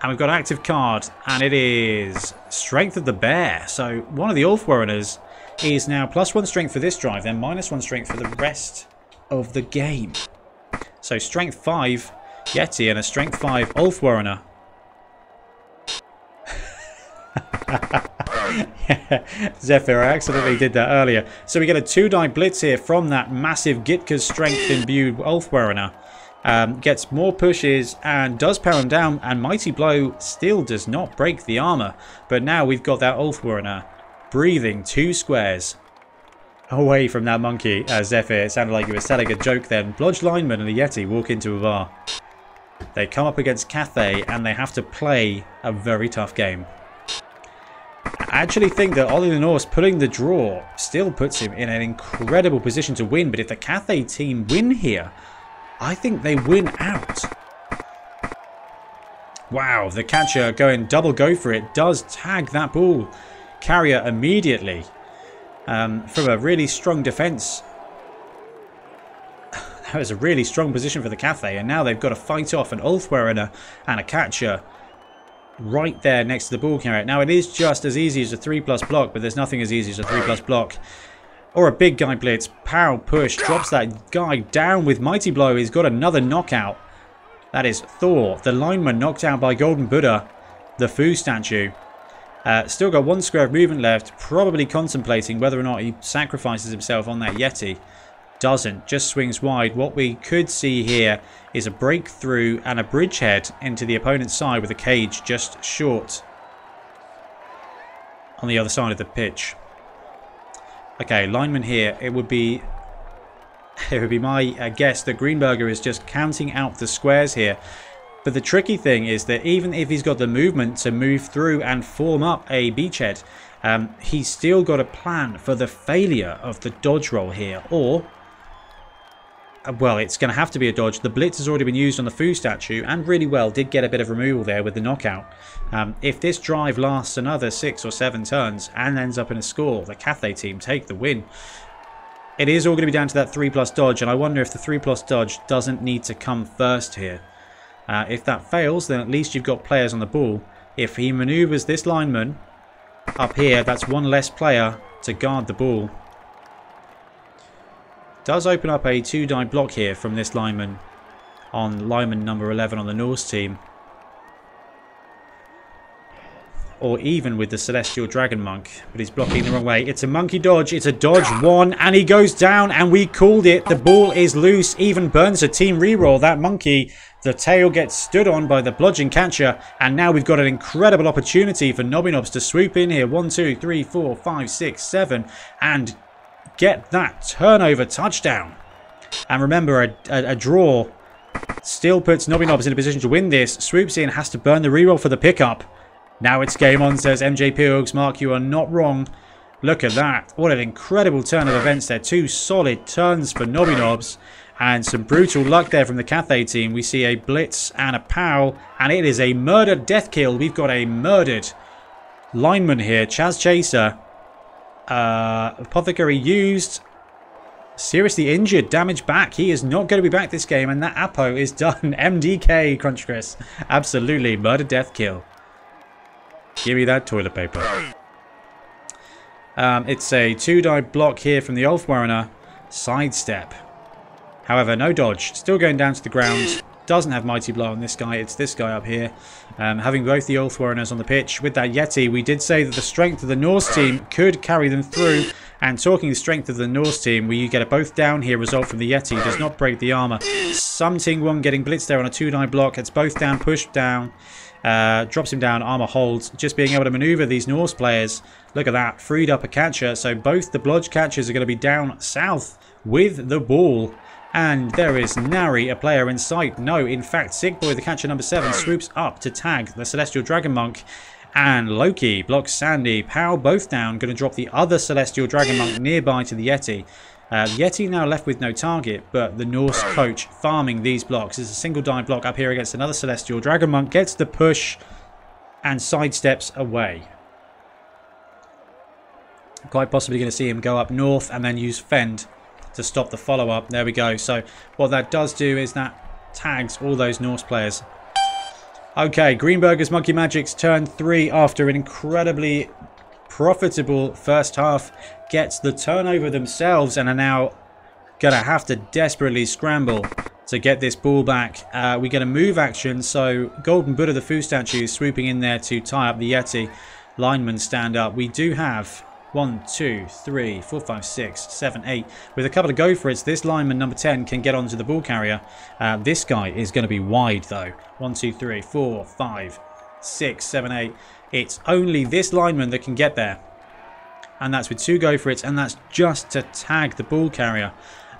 And we've got an active card, and it is Strength of the Bear. So one of the Ulfwereners is now +1 strength for this drive, then -1 strength for the rest of the game. So Strength 5 Yeti and a Strength 5 Ulfwerener. Yeah, Zephyr, I accidentally did that earlier. So we get a 2-die blitz here from that massive Gitka's strength imbued Ulfwerener. Gets more pushes and does power him down, and Mighty Blow still does not break the armor. But now we've got that Ulfwerener breathing 2 squares away from that monkey. Zephyr, it sounded like you were telling a joke then. Blodge lineman and a Yeti walk into a bar. They come up against Cathay and they have to play a very tough game. I actually think that Ollie the Norse pulling the draw still puts him in an incredible position to win. But if the Cathay team win here, I think they win out. Wow, the catcher going double go for it does tag that ball carrier immediately from a really strong defense. That was a really strong position for the Cathay, and now they've got to fight off an Ulfwerener and a catcher right there next to the ball carrier. Now it is just as easy as a 3+ block, but there's nothing as easy as a 3+ block. Or a big guy blitz. Pow push. Drops that guy down with Mighty Blow. He's got another knockout. That is Thor. The lineman knocked out by Golden Buddha. The Fu statue. Still got 1 square of movement left. Probably contemplating whether or not he sacrifices himself on that Yeti. Doesn't. Just swings wide. What we could see here is a breakthrough and a bridgehead into the opponent's side with a cage just short on the other side of the pitch. Okay, lineman here. It would be my guess that Greenberger is just counting out the squares here. But the tricky thing is that even if he's got the movement to move through and form up a beachhead, he's still got a plan for the failure of the dodge roll here. Or, well, it's going to have to be a dodge. The blitz has already been used on the Fu statue and really well did get a bit of removal there with the knockout. If this drive lasts another 6 or 7 turns and ends up in a score, the Cathay team take the win. It is all going to be down to that 3+ dodge, and I wonder if the 3+ dodge doesn't need to come first here. If that fails, then at least you've got players on the ball If he manoeuvres this lineman up here, that's one less player to guard the ball. Does open up a 2-die block here from this lineman on lineman number 11 on the Norse team. Or even with the Celestial Dragon Monk. But he's blocking the wrong way. It's a monkey dodge. It's a dodge 1. And he goes down. And we called it. The ball is loose. Even burns a team reroll. That monkey, the tail gets stood on by the bludgeon catcher. And now we've got an incredible opportunity for Nobby to swoop in here. 1, 2, 3, 4, 5, 6, 7. And get that turnover touchdown. And remember, a draw still puts Nobby in a position to win this. Swoops in. Has to burn the reroll for the pickup. Now it's game on, says MJ Pilgs. Mark, you are not wrong. Look at that. What an incredible turn of events there. 2 solid turns for Nobby. And some brutal luck there from the Cathay team. We see a blitz and a pow. And it is a murdered death kill. We've got a murdered lineman here. Chaz Chaser. Apothecary used. Seriously injured. Damage back. He is not going to be back this game. And that Apo is done. MDK, Crunch Chris. Absolutely. Murdered death kill. Give me that toilet paper. It's a 2-die block here from the Ulfwarrener. Sidestep. However, no dodge. Still going down to the ground. Doesn't have Mighty Blow on this guy. It's this guy up here. Having both the Ulfwarreners on the pitch. With that Yeti, we did say that the strength of the Norse team could carry them through. And talking the strength of the Norse team, we get a both down here result from the Yeti. Does not break the armor. Something one getting blitzed there on a 2-die block. It's both down, pushed down. Drops him down, armor holds. Just being able to maneuver these Norse players. Look at that, freed up a catcher. So both the bludge catchers are going to be down south with the ball. And there is nary a player in sight. No, in fact, Sigboy, the catcher number 7, swoops up to tag the Celestial Dragon Monk. And Loki blocks Sandy. Pow both down, going to drop the other Celestial Dragon Monk nearby to the Yeti. Yeti now left with no target, but the Norse coach farming these blocks. There's a single die block up here against another Celestial Dragon Monk. Gets the push and sidesteps away. Quite possibly going to see him go up north and then use Fend to stop the follow-up. There we go. So what that does do is that tags all those Norse players. Okay, Greenberger's Monkey Magic's turn 3 after an incredibly profitable first half. Gets the turnover themselves and are now going to have to desperately scramble to get this ball back. We get a move action, so Golden Buddha, the Fu statue, swooping in there to tie up the Yeti. Linemen stand up. We do have 1, 2, 3, 4, 5, 6, 7, 8. With a couple of go for it, this lineman number 10 can get onto the ball carrier. This guy is going to be wide though. 1, 2, 3, 4, 5, 6, 7, 8. It's only this lineman that can get there. And that's with 2 go for it, and that's just to tag the ball carrier.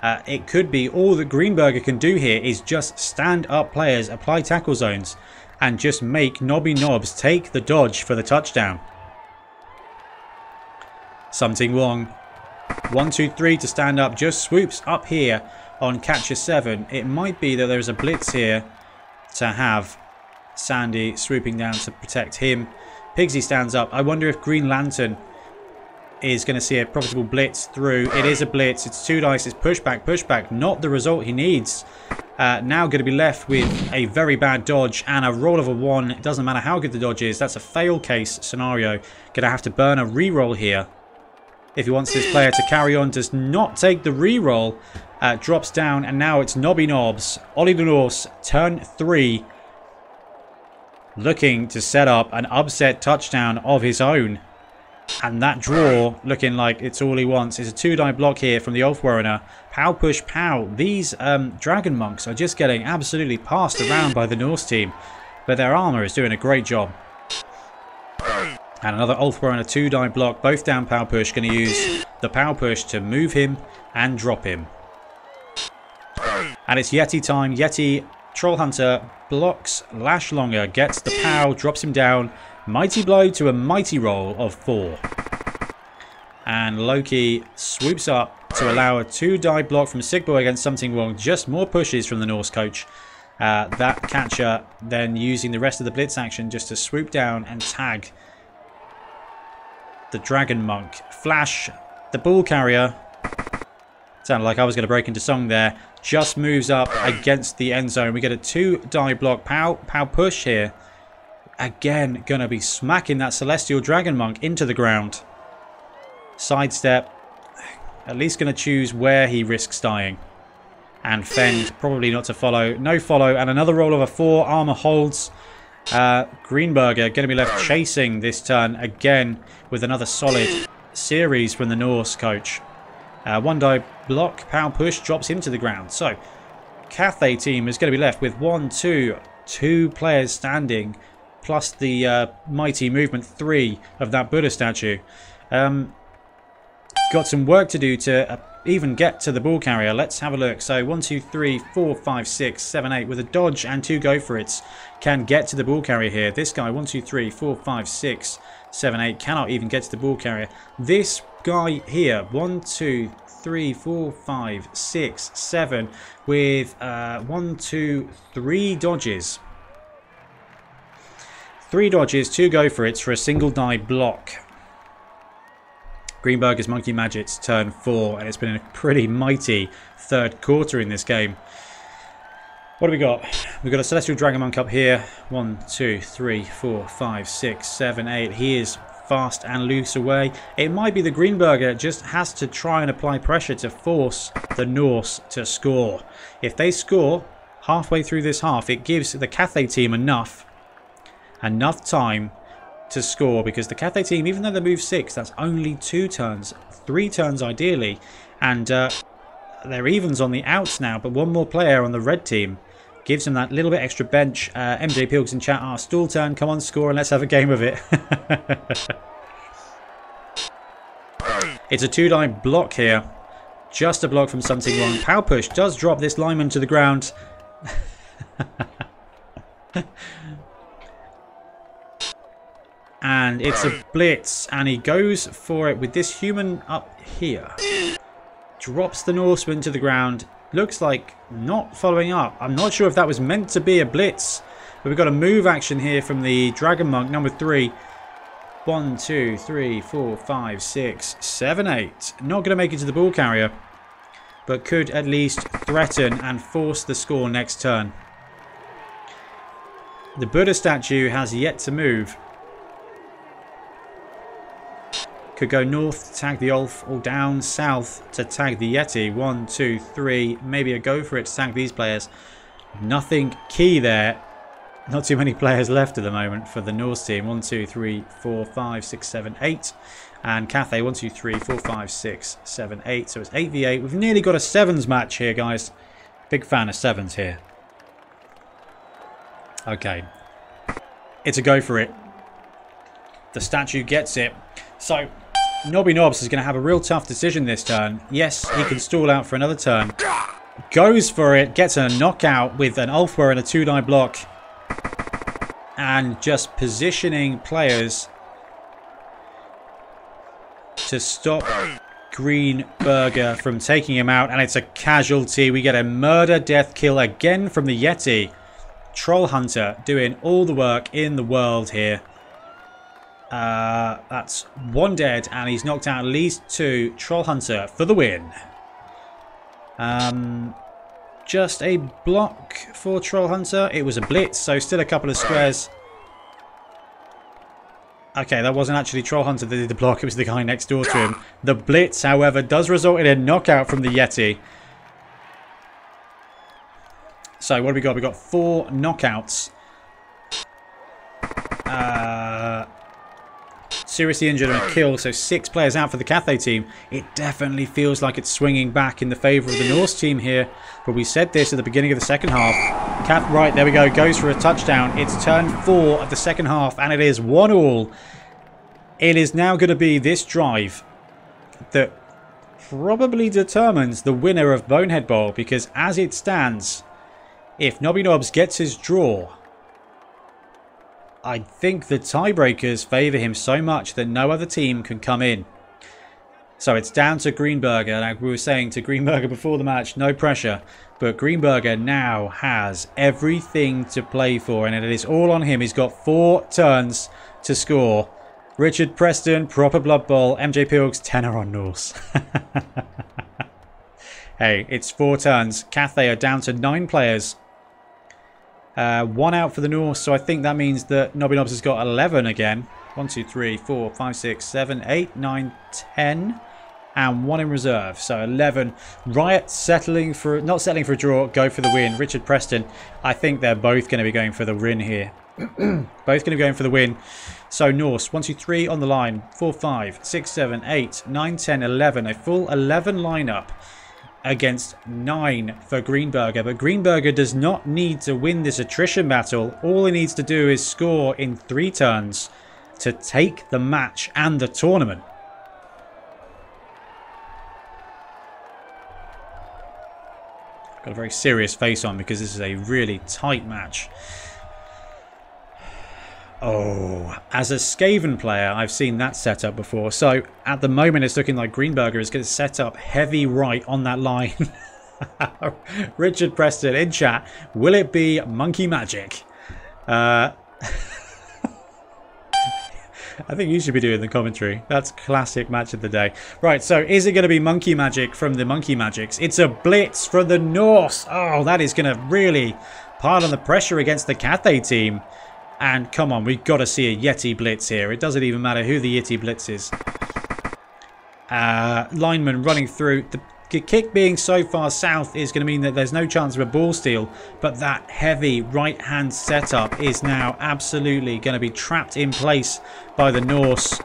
It could be all that Greenberger can do here is just stand up players, apply tackle zones, and just make Nobby take the dodge for the touchdown. Something wrong. 1, 2, 3 to stand up. Just swoops up here on catcher 7. It might be that there's a blitz here to have Sandy swooping down to protect him. Pigsy stands up. I wonder if Green Lantern is going to see a profitable blitz through. It is a blitz. It's 2 dice. It's pushback, pushback. Not the result he needs. Now going to be left with a very bad dodge and a roll of a 1. It doesn't matter how good the dodge is. That's a fail case scenario. Going to have to burn a reroll here. If he wants this player to carry on, does not take the reroll, drops down, and now it's Nobby Ollie the Norse, turn 3, looking to set up an upset touchdown of his own. And that draw, looking like it's all he wants, is a 2-die block here from the Ulfwarrener. Pow, push, pow. These Dragon Monks are just getting absolutely passed around by the Norse team, but their armor is doing a great job. And another Ulfwarrener 2-die block, both down pow push. Going to use the pow push to move him and drop him. And it's Yeti time. Yeti, Troll Hunter, blocks Lash Longer, gets the pow, drops him down. Mighty blow to a mighty roll of 4. And Loki swoops up to allow a 2-die block from Sigboy against Something Wrong. Just more pushes from the Norse coach. That catcher then using the rest of the blitz action just to swoop down and tag the Dragon Monk. Flash, the ball carrier. Sounded like I was going to break into song there. Just moves up against the end zone. We get a 2-die block. Pow, pow push here. again going to be smacking that Celestial Dragon Monk into the ground. Sidestep. At least going to choose where he risks dying. And fend, probably not to follow. No follow, and another roll of a 4. Armor holds. Greenberger going to be left chasing this turn again with another solid series from the Norse coach. One die block, power push, drops him to the ground. So, Cathay team is going to be left with 2 players standing, plus the mighty movement 3 of that Buddha statue. Got some work to do to even get to the ball carrier. Let's have a look. So 1, 2, 3, 4, 5, 6, 7, 8 with a dodge and 2 go for it can get to the ball carrier here. This guy 1, 2, 3, 4, 5, 6, 7, 8 cannot even get to the ball carrier. This guy here 1, 2, 3, 4, 5, 6, 7 with 1, 2, 3 dodges. 3 dodges, 2 go for it for a single die block. Greenberger's Monkey Magic's turn 4, and it's been a pretty mighty third quarter in this game. What do we got? We've got a Celestial Dragon Monk up here. 1, 2, 3, 4, 5, 6, 7, 8. He is fast and loose away. It might be the Greenberger just has to try and apply pressure to force the Norse to score. If they score halfway through this half, it gives the Cathay team enough time to score, because the Cathay team, even though they move 6, that's only 2 turns, 3 turns ideally, and they're evens on the outs now, but 1 more player on the red team gives them that little bit extra bench. MJ Pilks in chat, stall turn, come on, score and let's have a game of it. It's a 2-die block here, just a block from something wrong. Power push does drop this lineman to the ground. And it's a blitz, and he goes for it with this human up here. Drops the Norseman to the ground. Looks like not following up. I'm not sure if that was meant to be a blitz. But we've got a move action here from the Dragon Monk, number 3. 1, 2, 3, 4, 5, 6, 7, 8. Not going to make it to the ball carrier, but could at least threaten and force the score next turn. The Buddha statue has yet to move. Could go north to tag the Ulf, or down south to tag the Yeti. 1, 2, 3. Maybe a go for it to tag these players. Nothing key there. Not too many players left at the moment for the Norse team. 1, 2, 3, 4, 5, 6, 7, 8. And Cathay 1, 2, 3, 4, 5, 6, 7, 8. So it's 8v8. We've nearly got a 7s match here, guys. Big fan of 7s here. Okay. It's a go for it. The statue gets it. So Nobby Knobs is going to have a real tough decision this turn. Yes, he can stall out for another turn. Goes for it, gets a knockout with an Ulfwer and a 2-die block. And just positioning players to stop Greenberger from taking him out. And it's a casualty. We get a murder death kill again from the Yeti. Troll Hunter doing all the work in the world here. That's 1 dead, and he's knocked out at least 2. Troll Hunter for the win. Just a block for Troll Hunter. It was a blitz, so still a couple of squares. Okay, that wasn't actually Troll Hunter that did the block. It was the guy next door to him. The blitz, however, does result in a knockout from the Yeti. So what have we got? We've got 4 knockouts. Seriously injured and a kill, so 6 players out for the Cathay team. It definitely feels like it's swinging back in the favour of the Norse team here. But we said this at the beginning of the second half. Right, there we go, goes for a touchdown. It's turn 4 of the second half, and it is 1-1. It is now going to be this drive that probably determines the winner of Bonehead Bowl, because as it stands, if Nobby Knobs gets his draw, I think the tiebreakers favour him so much that no other team can come in. So it's down to Greenberger. Like we were saying to Greenberger before the match, no pressure. But Greenberger now has everything to play for, and it is all on him. He's got 4 turns to score. Richard Preston, proper Blood Bowl. MJ Pilks, tenner on Norse. Hey, it's 4 turns. Cathay are down to 9 players. One out for the Norse, so I think that means that Nobby Nobs has got 11 again. 1, 2, 3, 4, 5, 6, 7, 8, 9, 10. And one in reserve, so 11. Riot not settling for a draw, go for the win. Richard Preston, I think they're both going to be going for the win here. Both going to be going for the win. So Norse, 1, 2, 3 on the line. 4, 5, 6, 7, 8, 9, 10, 11. A full 11 lineup against 9 for Greenberger. But Greenberger does not need to win this attrition battle. All he needs to do is score in 3 turns to take the match and the tournament. Got a very serious face on because this is a really tight match. Oh, as a Skaven player, I've seen that setup before. So at the moment, it's looking like Greenberger is going to set up heavy right on that line. Richard Preston in chat. Will it be monkey magic? I think you should be doing the commentary. That's classic match of the day. Right, so is it going to be monkey magic from the monkey magics? It's a blitz from the Norse. Oh, that is going to really pile on the pressure against the Cathay team. And come on, we've got to see a Yeti blitz here. It doesn't even matter who the Yeti blitz is. Lineman running through. The kick being so far south is going to mean that there's no chance of a ball steal, but that heavy right hand setup is now absolutely going to be trapped in place by the Norse.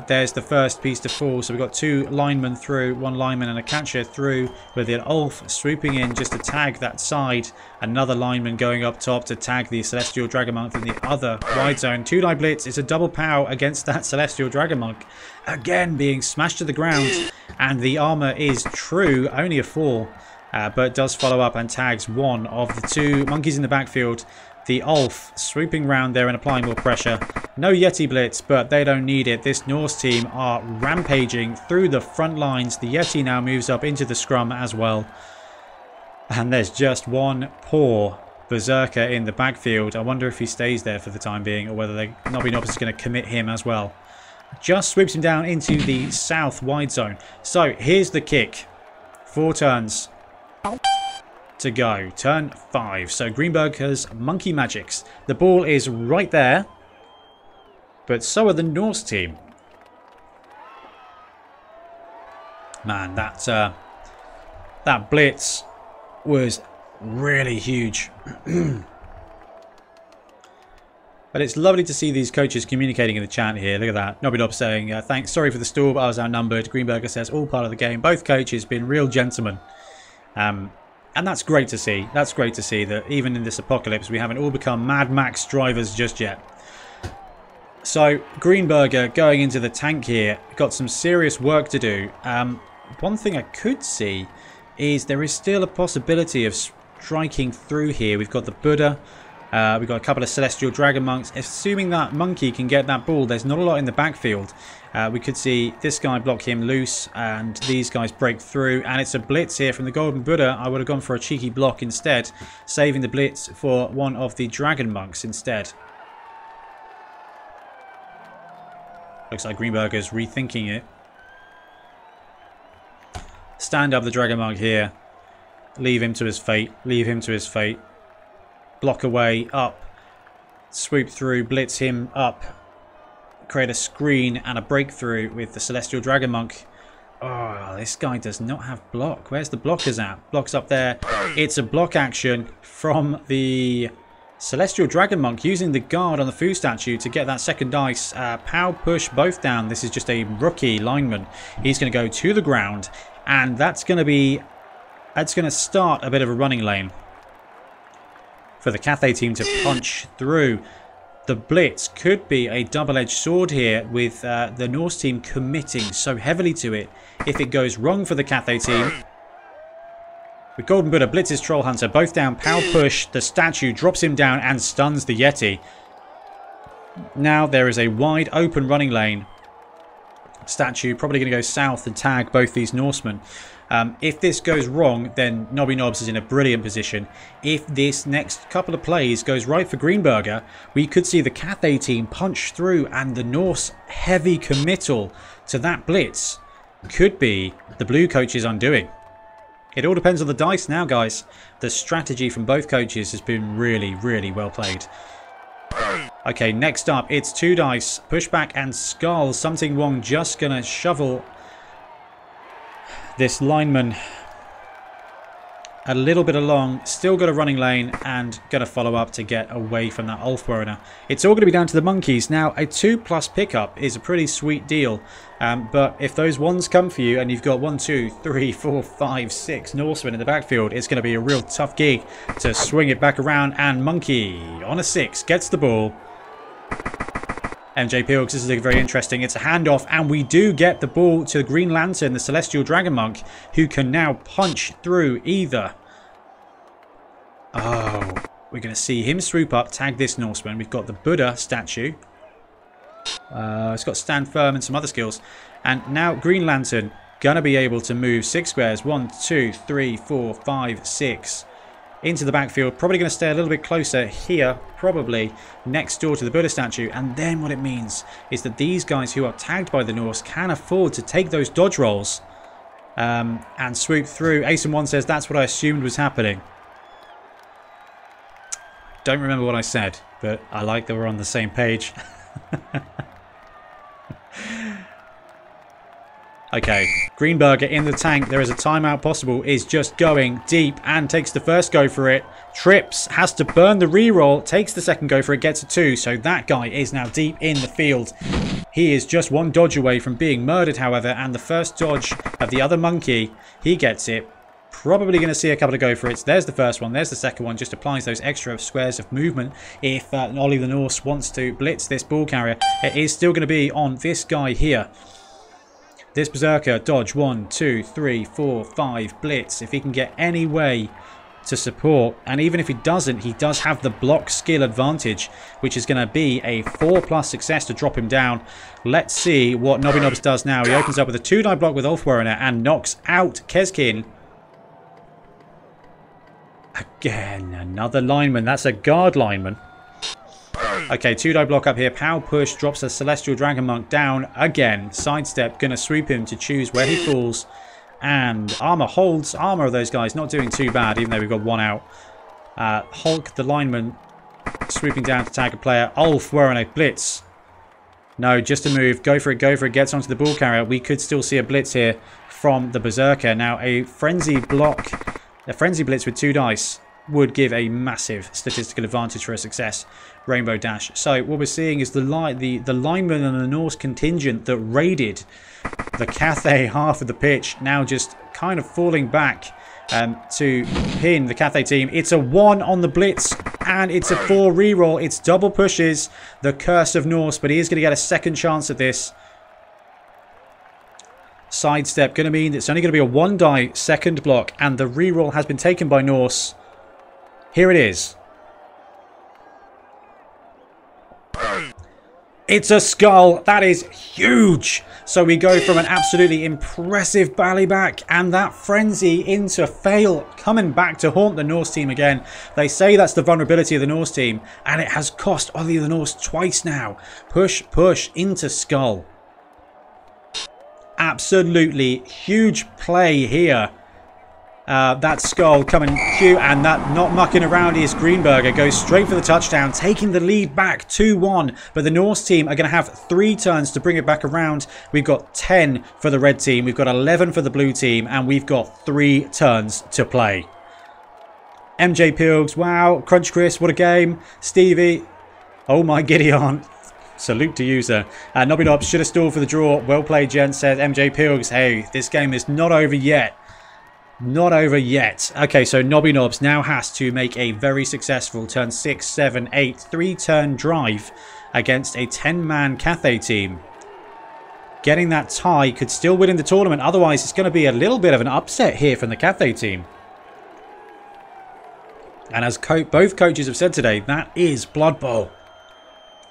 There's the first piece to fall, so we've got 2 linemen through, 1 lineman and a catcher through, with an Ulf swooping in just to tag that side, another lineman going up top to tag the Celestial Dragon Monk in the other wide zone. 2-die blitz, it's a double pow against that Celestial Dragon Monk, again being smashed to the ground, and the armor is true, only a 4, but does follow up and tags one of the 2 monkeys in the backfield. The Ulf swooping round there and applying more pressure. No Yeti blitz, but they don't need it. This Norse team are rampaging through the front lines. The Yeti now moves up into the scrum as well. And there's just one poor Berserker in the backfield. I wonder if he stays there for the time being or whether Nobby Nobs is going to commit him as well. Just swoops him down into the south wide zone. So here's the kick. 4 turns to go. Turn 5. So Greenberger's monkey magics. The ball is right there, but so are the Norse team. Man, that blitz was really huge. But it's lovely to see these coaches communicating in the chat here. Look at that. Nobby Nobs saying, thanks, sorry for the stall, but I was outnumbered. Greenberger says, all part of the game. Both coaches been real gentlemen. And that's great to see. That's great to see that even in this apocalypse, we haven't all become Mad Max drivers just yet. So, Greenberger going into the tank here, got some serious work to do. One thing I could see is there is still a possibility of striking through here. We've got the Buddha. We've got a couple of Celestial Dragon Monks. Assuming that monkey can get that ball, there's not a lot in the backfield. We could see this guy block him loose and these guys break through. And it's a blitz here from the Golden Buddha. I would have gone for a cheeky block instead, saving the blitz for one of the Dragon Monks instead. Looks like Greenberger's rethinking it. Stand up the Dragon Monk here. Leave him to his fate. Leave him to his fate. Block away, up. Swoop through, blitz him up. Create a screen and a breakthrough with the Celestial Dragon Monk. Oh, this guy does not have block. Where's the blockers at? Block's up there. It's a block action from the Celestial Dragon Monk using the guard on the Fu statue to get that second dice. Pow push both down. This is just a rookie lineman. He's going to go to the ground, and that's going to start a bit of a running lane for the Cathay team to punch through. The blitz could be a double-edged sword here with the Norse team committing so heavily to it. If it goes wrong for the Cathay team, with Golden Buddha, blitzes Troll Hunter, both down, pow push, the statue drops him down and stuns the Yeti. Now there is a wide open running lane. Statue probably going to go south and tag both these Norsemen. If this goes wrong, then Nobby Nobs is in a brilliant position. If this next couple of plays goes right for Greenberger, we could see the Cathay team punch through, and the Norse heavy committal to that blitz could be the blue coach's undoing. It all depends on the dice now, guys. The strategy from both coaches has been really, really well played. Okay, next up, it's 2 dice. Pushback and skull. Something Wong just going to shovel this lineman a little bit along. Still got a running lane and going to follow up to get away from that Ulfwerener. It's all going to be down to the monkeys. Now, a 2+ pickup is a pretty sweet deal. But if those ones come for you and you've got 1, 2, 3, 4, 5, 6 Norsemen in the backfield, it's going to be a real tough gig to swing it back around. And Monkey on a 6 gets the ball. MJ Pilks, this is very interesting. It's a handoff, and we do get the ball to the Green Lantern, the Celestial Dragon Monk, who can now punch through either. Oh, we're going to see him swoop up, tag this Norseman. We've got the Buddha statue. It's got stand firm and some other skills. And now Green Lantern going to be able to move 6 squares. 1, 2, 3, 4, 5, 6. Into the backfield, probably going to stay a little bit closer here, probably next door to the Buddha statue. And then what it means is that these guys who are tagged by the Norse can afford to take those dodge rolls and swoop through. Ace and One says that's what I assumed was happening. Don't remember what I said, but I like that we're on the same page. Okay, Greenberger in the tank. There is a timeout possible. Is just going deep and takes the first go for it. Trips, has to burn the reroll. Takes the second go for it. Gets a 2. So that guy is now deep in the field. He is just 1 dodge away from being murdered, however. And the first dodge of the other monkey, he gets it. Probably going to see a couple of go for it. There's the first one. There's the second one. Just applies those extra squares of movement. If Ollie the Norse wants to blitz this ball carrier, it is still going to be on this guy here. This Berserker, dodge, 1, 2, 3, 4, 5, blitz. If he can get any way to support, and even if he doesn't, he does have the block skill advantage, which is going to be a 4+ success to drop him down. Let's see what Nobby Nobbs does now. He opens up with a 2-die block with Ulfwerener and knocks out Keskin. Again, another lineman. That's a guard lineman. Okay, 2-die block up here. Pow push drops the Celestial Dragon Monk down again. Sidestep, gonna swoop him to choose where he falls. And armor holds. Armor of those guys not doing too bad, even though we've got 1 out. Hulk, the lineman, swooping down to tag a player. Ulf, we're on a blitz. No, just a move. Go for it, go for it. Gets onto the ball carrier. We could still see a blitz here from the Berserker. Now, a frenzy block, a frenzy blitz with 2 dice would give a massive statistical advantage for a success. Rainbow Dash. So what we're seeing is the lineman and the Norse contingent that raided the Cathay half of the pitch now just kind of falling back to pin the Cathay team. It's a 1 on the blitz and it's a 4 reroll. It's double pushes the curse of Norse, but he is going to get a second chance at this. Sidestep going to mean it's only going to be a 1-die second block, and the reroll has been taken by Norse. Here it is. It's a skull. That is huge. So we go from an absolutely impressive ballyback and that frenzy into fail, coming back to haunt the Norse team again. They say that's the vulnerability of the Norse team, and it has cost Ollie the Norse twice now. Push, push into skull. Absolutely huge play here. That skull coming cute, and that not mucking around is Greenberger. Goes straight for the touchdown, taking the lead back 2-1. But the Norse team are going to have 3 turns to bring it back around. We've got 10 for the red team. We've got 11 for the blue team. And we've got 3 turns to play. MJ Pilgs, wow. Crunch Chris, what a game. Stevie, oh my Gideon. Salute to you, sir. Nobby Nobbs should have stalled for the draw. Well played, gent, says MJ Pilgs. Hey, this game is not over yet. Not over yet. Okay, so Nobby Nobbs now has to make a very successful turn 6, 7, 8, 3-turn drive against a 10-man Cathay team. Getting that tie could still win in the tournament. Otherwise, it's going to be a little bit of an upset here from the Cathay team. And as both coaches have said today, that is Blood Bowl.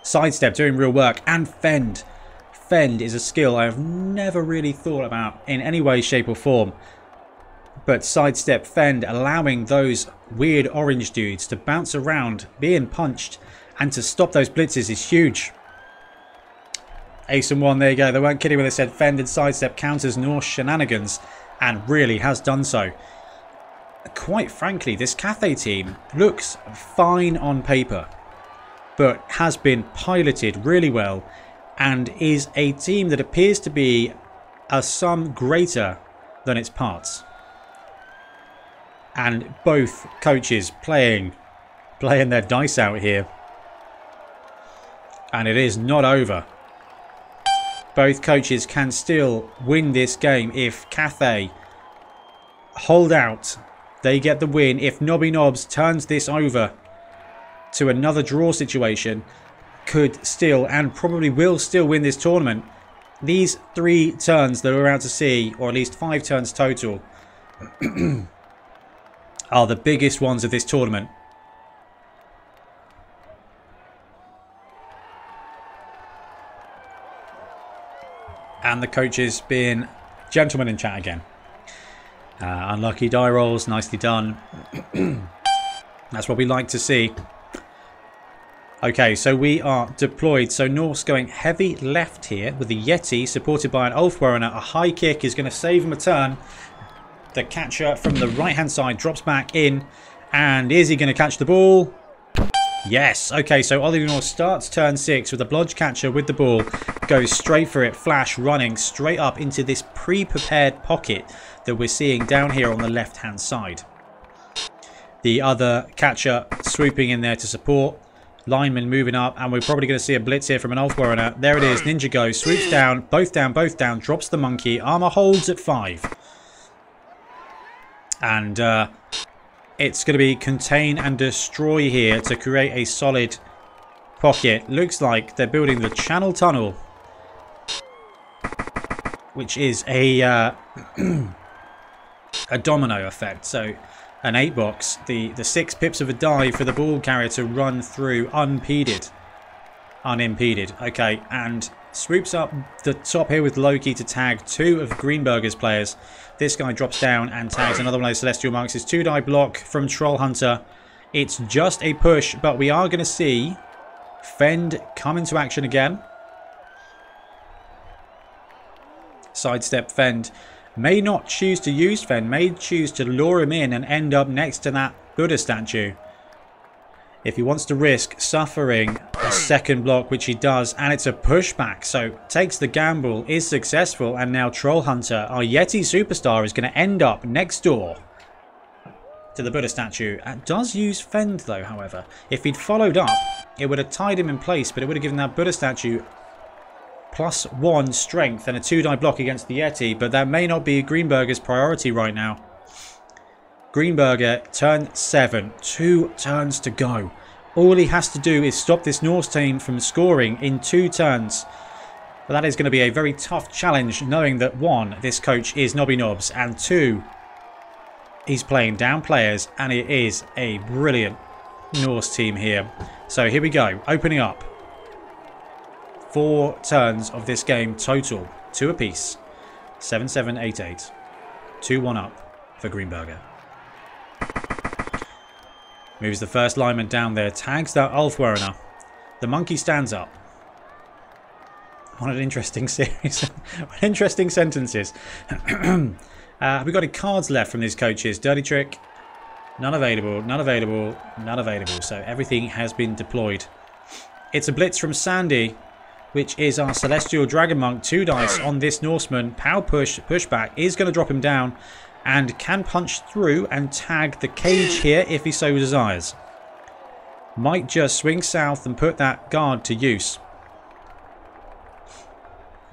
Sidestep doing real work, and Fend. Fend is a skill I have never really thought about in any way, shape or form. But Sidestep, Fend, allowing those weird orange dudes to bounce around, being punched, and to stop those blitzes is huge. Ace and One, there you go. They weren't kidding when they said Fend and Sidestep counters Norse shenanigans, and really has done so. quite frankly, this Cathay team looks fine on paper, but has been piloted really well and is a team that appears to be a sum greater than its parts. And both coaches playing their dice out here. And it is not over. Both coaches can still win this game if Cathay hold out. They get the win. If Nobby Nobs turns this over to another draw situation, could still and probably will still win this tournament. These 3 turns that we're about to see, or at least 5 turns total, are the biggest ones of this tournament. And the coaches being gentlemen in chat again. Unlucky die rolls, nicely done. That's what we like to see. Okay, so we are deployed. So Norse going heavy left here with the Yeti supported by an Ulfwerener. A high kick is going to save him a turn. The catcher from the right-hand side drops back in. And is he going to catch the ball? Yes. Okay, so Oliver Norse starts turn 6 with the Blodge catcher with the ball. Goes straight for it. Flash running straight up into this pre-prepared pocket that we're seeing down here on the left-hand side. The other catcher swooping in there to support. Lineman moving up, and we're probably going to see a blitz here from an Ulfwerener. There it is. Ninja goes, swoops down, both down, drops the monkey. Armour holds at 5. And it's going to be contain and destroy here to create a solid pocket. Looks like they're building the channel tunnel, which is a a domino effect. So an 8 box, the 6 pips of a dive for the ball carrier to run through unimpeded. Okay, and swoops up the top here with Loki to tag 2 of Greenberger's players. This guy drops down and tags another one of those Celestial Monks. It's 2 die block from Troll Hunter. It's just a push, but we are going to see Fend come into action again. Sidestep Fend. May not choose to use Fend, may choose to lure him in and end up next to that Buddha statue. If he wants to risk suffering a second block, which he does, and it's a pushback, so takes the gamble, is successful, and now Troll Hunter, our Yeti superstar, is going to end up next door to the Buddha statue. It does use Fend though, however. If he'd followed up, it would have tied him in place, but it would have given that Buddha statue +1 strength and a 2 die block against the Yeti, but that may not be Greenberger's priority right now. Greenberger, turn 7, 2 turns to go. All he has to do is stop this Norse team from scoring in 2 turns. But that is going to be a very tough challenge, knowing that 1, this coach is Nobby Nobs, and 2, he's playing down players, and it is a brilliant Norse team here. So here we go, opening up. 4 turns of this game total, 2 apiece. 7-7, 8-8. 2-1 up for Greenberger. Moves the first lineman down there, tags that Ulfwerener. The monkey stands up. What an interesting series. What interesting sentences. We've got any cards left from these coaches? Dirty trick. None available, none available, none available. So everything has been deployed. It's a blitz from Sandy, which is our Celestial Dragon Monk. 2 dice on this Norseman. Power push, pushback is going to drop him down and can punch through and tag the cage here if he so desires. Might just swing south and put that guard to use.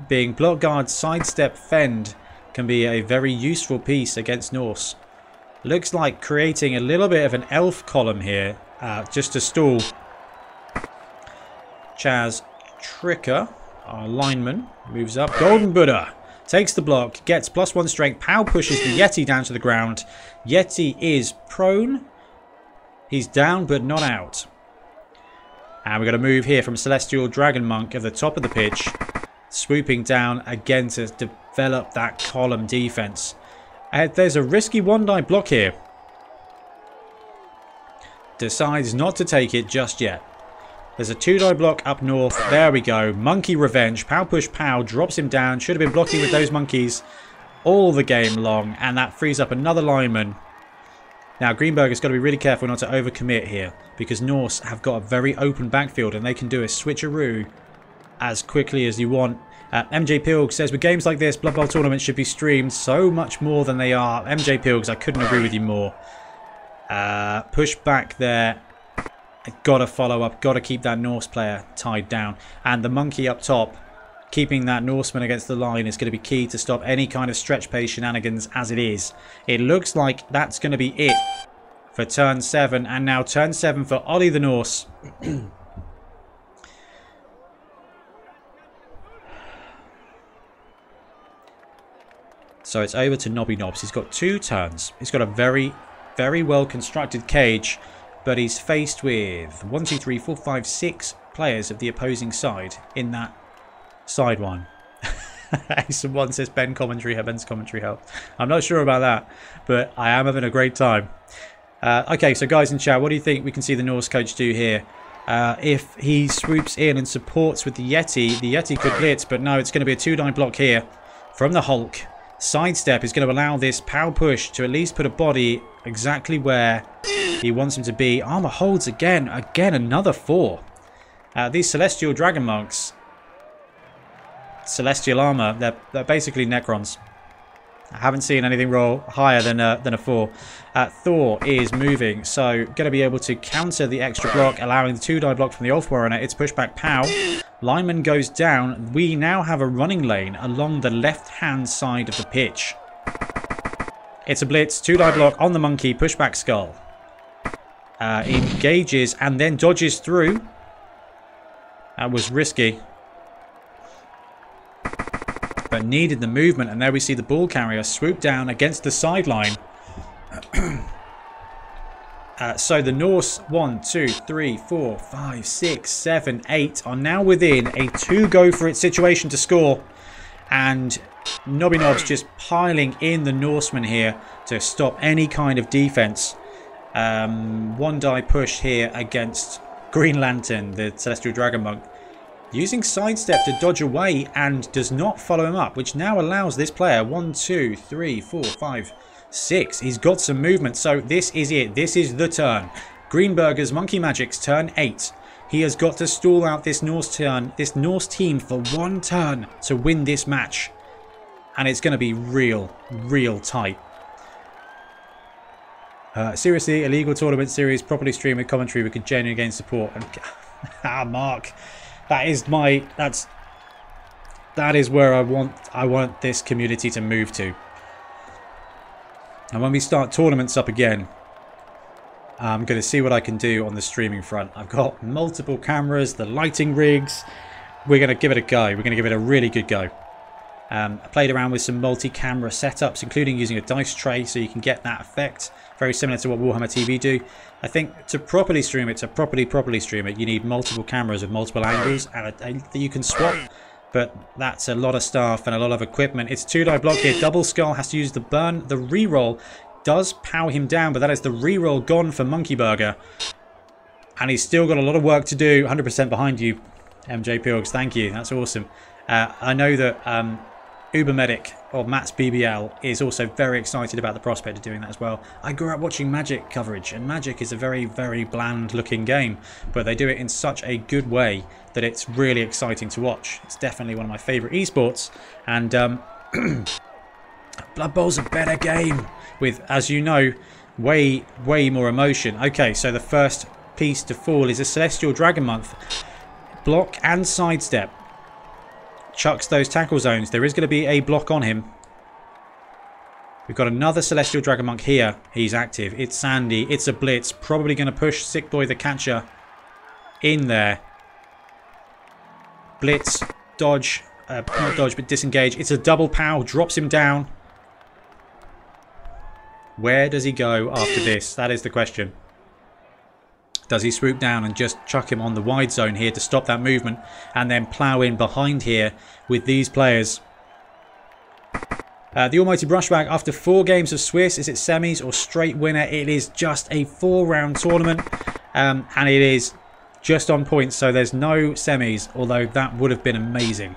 Being block guard, sidestep, Fend can be a very useful piece against Norse. Looks like creating a little bit of an elf column here just to stall Chaz Tricker, our lineman, moves up. Golden Buddha takes the block, gets +1 strength, power pushes the Yeti down to the ground. Yeti is prone. He's down but not out. And we're going to move here from Celestial Dragon Monk at the top of the pitch, swooping down again to develop that column defense. There's a risky 1 die block here. Decides not to take it just yet. There's a 2 die block up north. There we go. Monkey revenge. Pow push pow. Drops him down. Should have been blocking with those monkeys all the game long. And that frees up another lineman. Now, Greenberger's got to be really careful not to overcommit here, because Norse have got a very open backfield and they can do a switcheroo as quickly as you want. MJ Pilg says, with games like this, Blood Bowl tournaments should be streamed so much more than they are. MJ Pilgs, I couldn't agree with you more. Push back there. Got to follow up. Got to keep that Norse player tied down. And the monkey up top, keeping that Norseman against the line is going to be key to stop any kind of stretch pace shenanigans as it is. It looks like that's going to be it for turn 7. And now turn 7 for Ollie the Norse. So it's over to Nobby Knobs. He's got 2 turns. He's got a very, very well constructed cage. But he's faced with 1, 2, 3, 4, 5, 6 players of the opposing side in that side one. Someone says Ben's commentary helped. I'm not sure about that, but I am having a great time. Okay, so guys in chat, what do you think we can see the Norse coach do here? If he swoops in and supports with the Yeti could blitz, but no, it's going to be a 2-9 block here from the Hulk. Sidestep is going to allow this pow push to at least put a body exactly where he wants him to be. Armor holds again. Again, another 4. These Celestial Dragon Monks. Celestial armor. They're basically Necrons. I haven't seen anything roll higher than a 4. Thor is moving, so going to be able to counter the extra block, allowing the 2-die block from the Ulf Warrior. It's pushback pow. Lineman goes down. We now have a running lane along the left-hand side of the pitch. It's a blitz, 2-die block on the monkey, pushback skull. Engages and then dodges through. That was risky. But needed the movement, and there we see the ball carrier swoop down against the sideline. So the Norse 1, 2, 3, 4, 5, 6, 7, 8 are now within a 2-go-for-it situation to score. And Nobby Knobs just piling in the Norseman here to stop any kind of defense. 1-die push here against Green Lantern, the Celestial Dragon Monk. Using sidestep to dodge away and does not follow him up, which now allows this player 1, 2, 3, 4, 5, 6. He's got some movement, so this is it. This is the turn. Greenberger's Monkey Magic's turn 8. He has got to stall out this Norse team for 1 turn to win this match. And it's going to be real tight. Seriously, illegal tournament series, properly streamed with commentary, we could genuinely gain support. And Mark, that is where I want this community to move to. And when we start tournaments up again, I'm going to see what I can do on the streaming front. I've got multiple cameras, the lighting rigs. We're going to give it a go. We're going to give it a really good go. I played around with some multi-camera setups, including using a dice tray so you can get that effect. Very similar to what Warhammer TV do. I think to properly stream it, to properly stream it, you need multiple cameras with multiple angles and you can swap. But that's a lot of stuff and a lot of equipment. It's 2-die block here. Double Skull has to use the burn. The reroll does power him down, but that is the reroll gone for Monkey Burger. And he's still got a lot of work to do. 100% behind you, MJ Pilgs. Thank you. That's awesome. I know that Ubermedic or Matt's BBL is also very excited about the prospect of doing that as well. I grew up watching Magic coverage, and Magic is a very, very bland looking game, but they do it in such a good way that it's really exciting to watch. It's definitely one of my favourite esports, and Blood Bowl's a better game with, as you know, way more emotion. Okay, so the first piece to fall is a Celestial Dragon Month. Block and sidestep. Chucks those tackle zones. There is going to be a block on him. We've got another Celestial Dragon Monk here. He's active. It's Sandy. It's a blitz. Probably going to push Sick Boy the Catcher in there. Blitz. Dodge. Not dodge, but disengage. It's a double pow. Drops him down. Where does he go after this? That is the question. Does he swoop down and just chuck him on the wide zone here to stop that movement and then plough in behind here with these players? The Almighty Brushback, after 4 games of Swiss, is it semis or straight winner? It is just a 4-round tournament and it is just on points, so there's no semis, although that would have been amazing.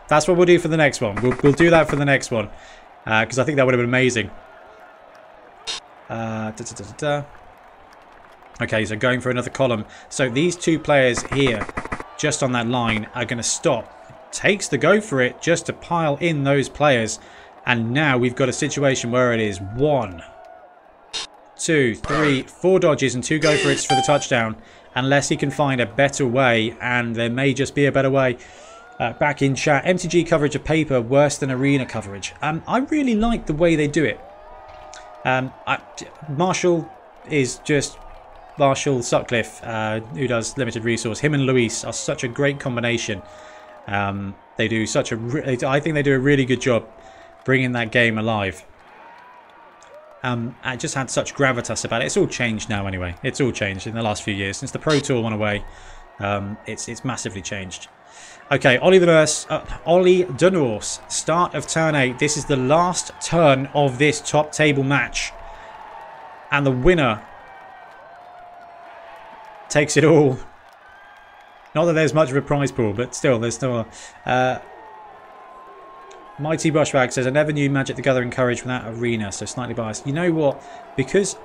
That's what we'll do for the next one. We'll do that for the next one because I think that would have been amazing. Okay, so going for another column. So these two players here, just on that line, are going to stop. Takes the go for it just to pile in those players. And now we've got a situation where it is 1, 2, 3, 4 dodges and 2 go for it's for the touchdown. Unless he can find a better way, and there may just be a better way. Back in chat, MTG coverage of paper worse than arena coverage. I really like the way they do it. Marshall is just Marshall Sutcliffe, who does limited resource. Him and Luis are such a great combination. They do such a. I think they do a really good job bringing that game alive. I just had such gravitas about it. It's all changed now anyway. It's all changed in the last few years since the Pro Tour went away. It's massively changed. Okay, Ollie de Norse, start of turn 8. This is the last turn of this top table match. And the winner takes it all. Not that there's much of a prize pool, but still, there's still a... Mighty Bushwag says, I never knew Magic the Gathering courage without arena, so slightly biased. You know what? Because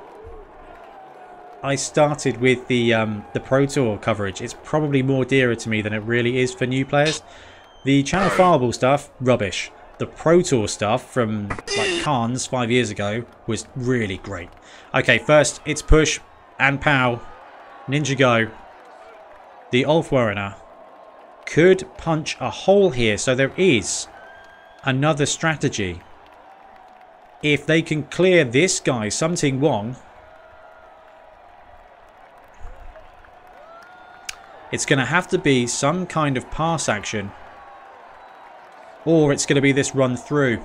I started with the Pro Tour coverage, it's probably more dearer to me than it really is for new players. The Channel Fireball stuff, rubbish. The Pro Tour stuff from like Khans 5 years ago was really great. Okay, first it's push and pow. Ninja go. The Ulfwerener could punch a hole here, so there is another strategy. If they can clear this guy, Something Wong, it's going to have to be some kind of pass action, or it's going to be this run through.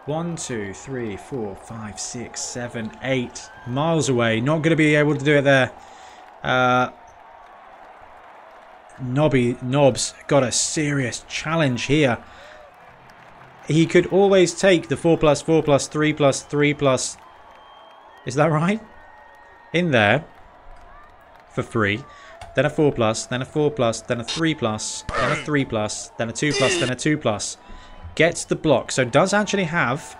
1, 2, 3, 4, 5, 6, 7, 8 miles away. Not going to be able to do it there. Nobs got a serious challenge here. He could always take the 4+, 4+, 3+, 3+. Is that right? In there for free. Then a 4+, then a 4+, then a 3+, then a 3+, then a 2+, then a 2+. Gets the block. So does actually have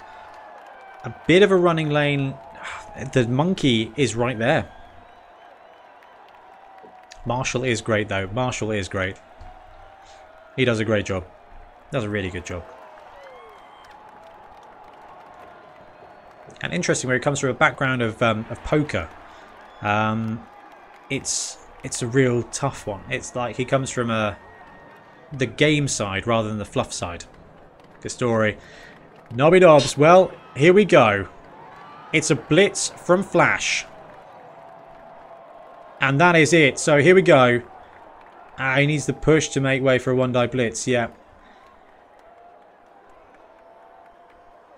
a bit of a running lane. The monkey is right there. Marshall is great though. Marshall is great. He does a great job. Does a really good job. And interesting where he comes from a background of poker. It's a real tough one. It's like he comes from the game side rather than the fluff side. Good story. Nobby Dobbs. Well, here we go. It's a blitz from Flash. And that is it. So here we go. He needs the push to make way for a 1-die blitz. Yeah.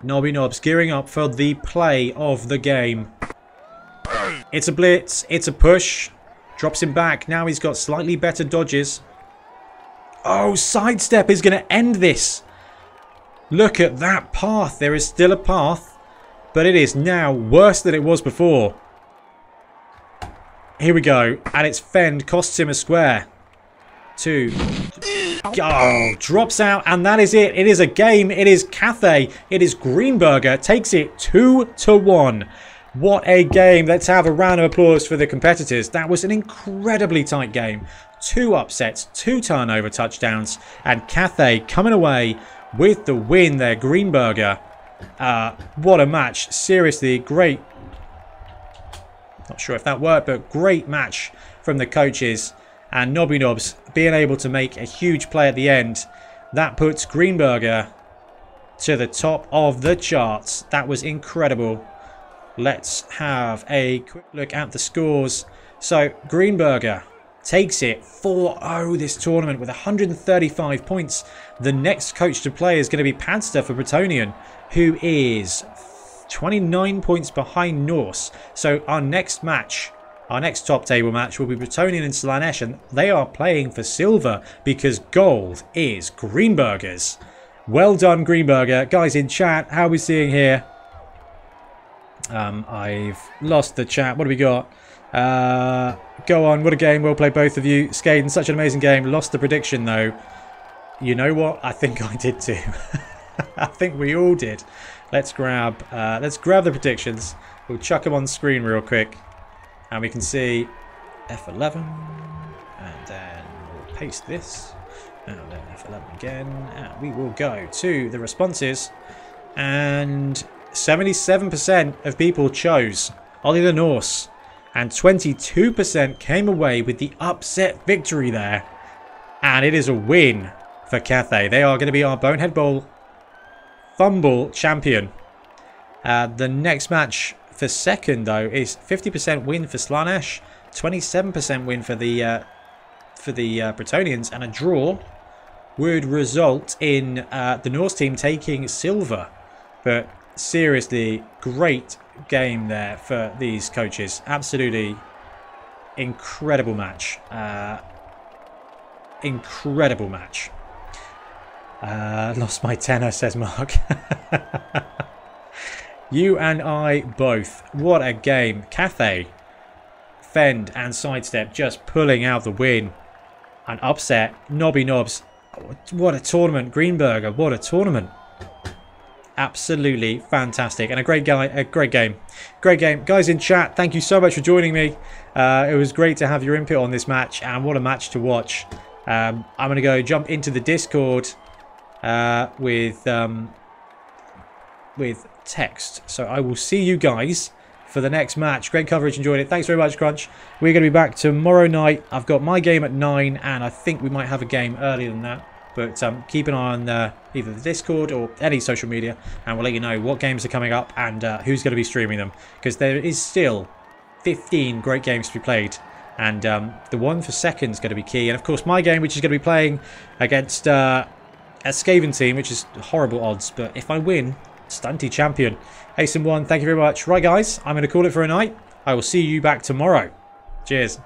Nobby Knobs gearing up for the play of the game. It's a blitz. It's a push. Drops him back. Now he's got slightly better dodges. Oh, sidestep is going to end this. Look at that path. There is still a path. But it is now worse than it was before. Here we go. And it's fend. Costs him a square. 2. Oh, drops out. And that is it. It is a game. It is Cathay. It is Greenberger. Takes it 2-1. What a game. Let's have a round of applause for the competitors. That was an incredibly tight game. 2 upsets. 2 turnover touchdowns. And Cathay coming away with the win there. Greenberger. What a match. Seriously, great. Not sure if that worked, but great match from the coaches. And Nobby Knobs being able to make a huge play at the end. That puts Greenberger to the top of the charts. That was incredible. Let's have a quick look at the scores. So Greenberger takes it 4-0 this tournament with 135 points. The next coach to play is going to be Padster for Bretonian, who is 29 points behind Norse. So our next match, our next top table match will be Bretonian and Slanesh, and they are playing for silver because gold is Greenberger's. Well done, Greenberger. Guys in chat, how are we seeing here? I've lost the chat. What do we got? Go on. What a game. Well played, both of you. Skaden, such an amazing game. Lost the prediction, though. You know what? I think I did too. I think we all did. let's grab the predictions. We'll chuck them on screen real quick, and we can see F11, and then we'll paste this, and then F11 again, and we will go to the responses, and 77% of people chose Ollie the Norse, and 22% came away with the upset victory there, and it is a win for Cathay. They are going to be our Bonehead Bowl Fumble champion. The next match for second, though, is 50% win for Slanesh, 27% win for the Bretonians, and a draw would result in the Norse team taking silver. But seriously, great game there for these coaches. Absolutely incredible match. Incredible match. Lost my tenor, says Mark. You and I both. What a game. Cathay, fend and sidestep, just pulling out the win. An upset. Nobby Knobs. What a tournament. Greenberger, what a tournament. Absolutely fantastic. And a great game. Great game. Guys in chat, thank you so much for joining me. It was great to have your input on this match. And what a match to watch. I'm going to go jump into the Discord with text. So I will see you guys for the next match. Great coverage, enjoyed it. Thanks very much, Crunch. We're going to be back tomorrow night. I've got my game at 9, and I think we might have a game earlier than that. But keep an eye on either the Discord or any social media, and we'll let you know what games are coming up and who's going to be streaming them. Because there is still 15 great games to be played, and the one for second is going to be key. And of course, my game, which is going to be playing against a Skaven team, which is horrible odds. But if I win, stunty champion. Hasten 1, thank you very much. Right, guys, I'm going to call it for a night. I will see you back tomorrow. Cheers.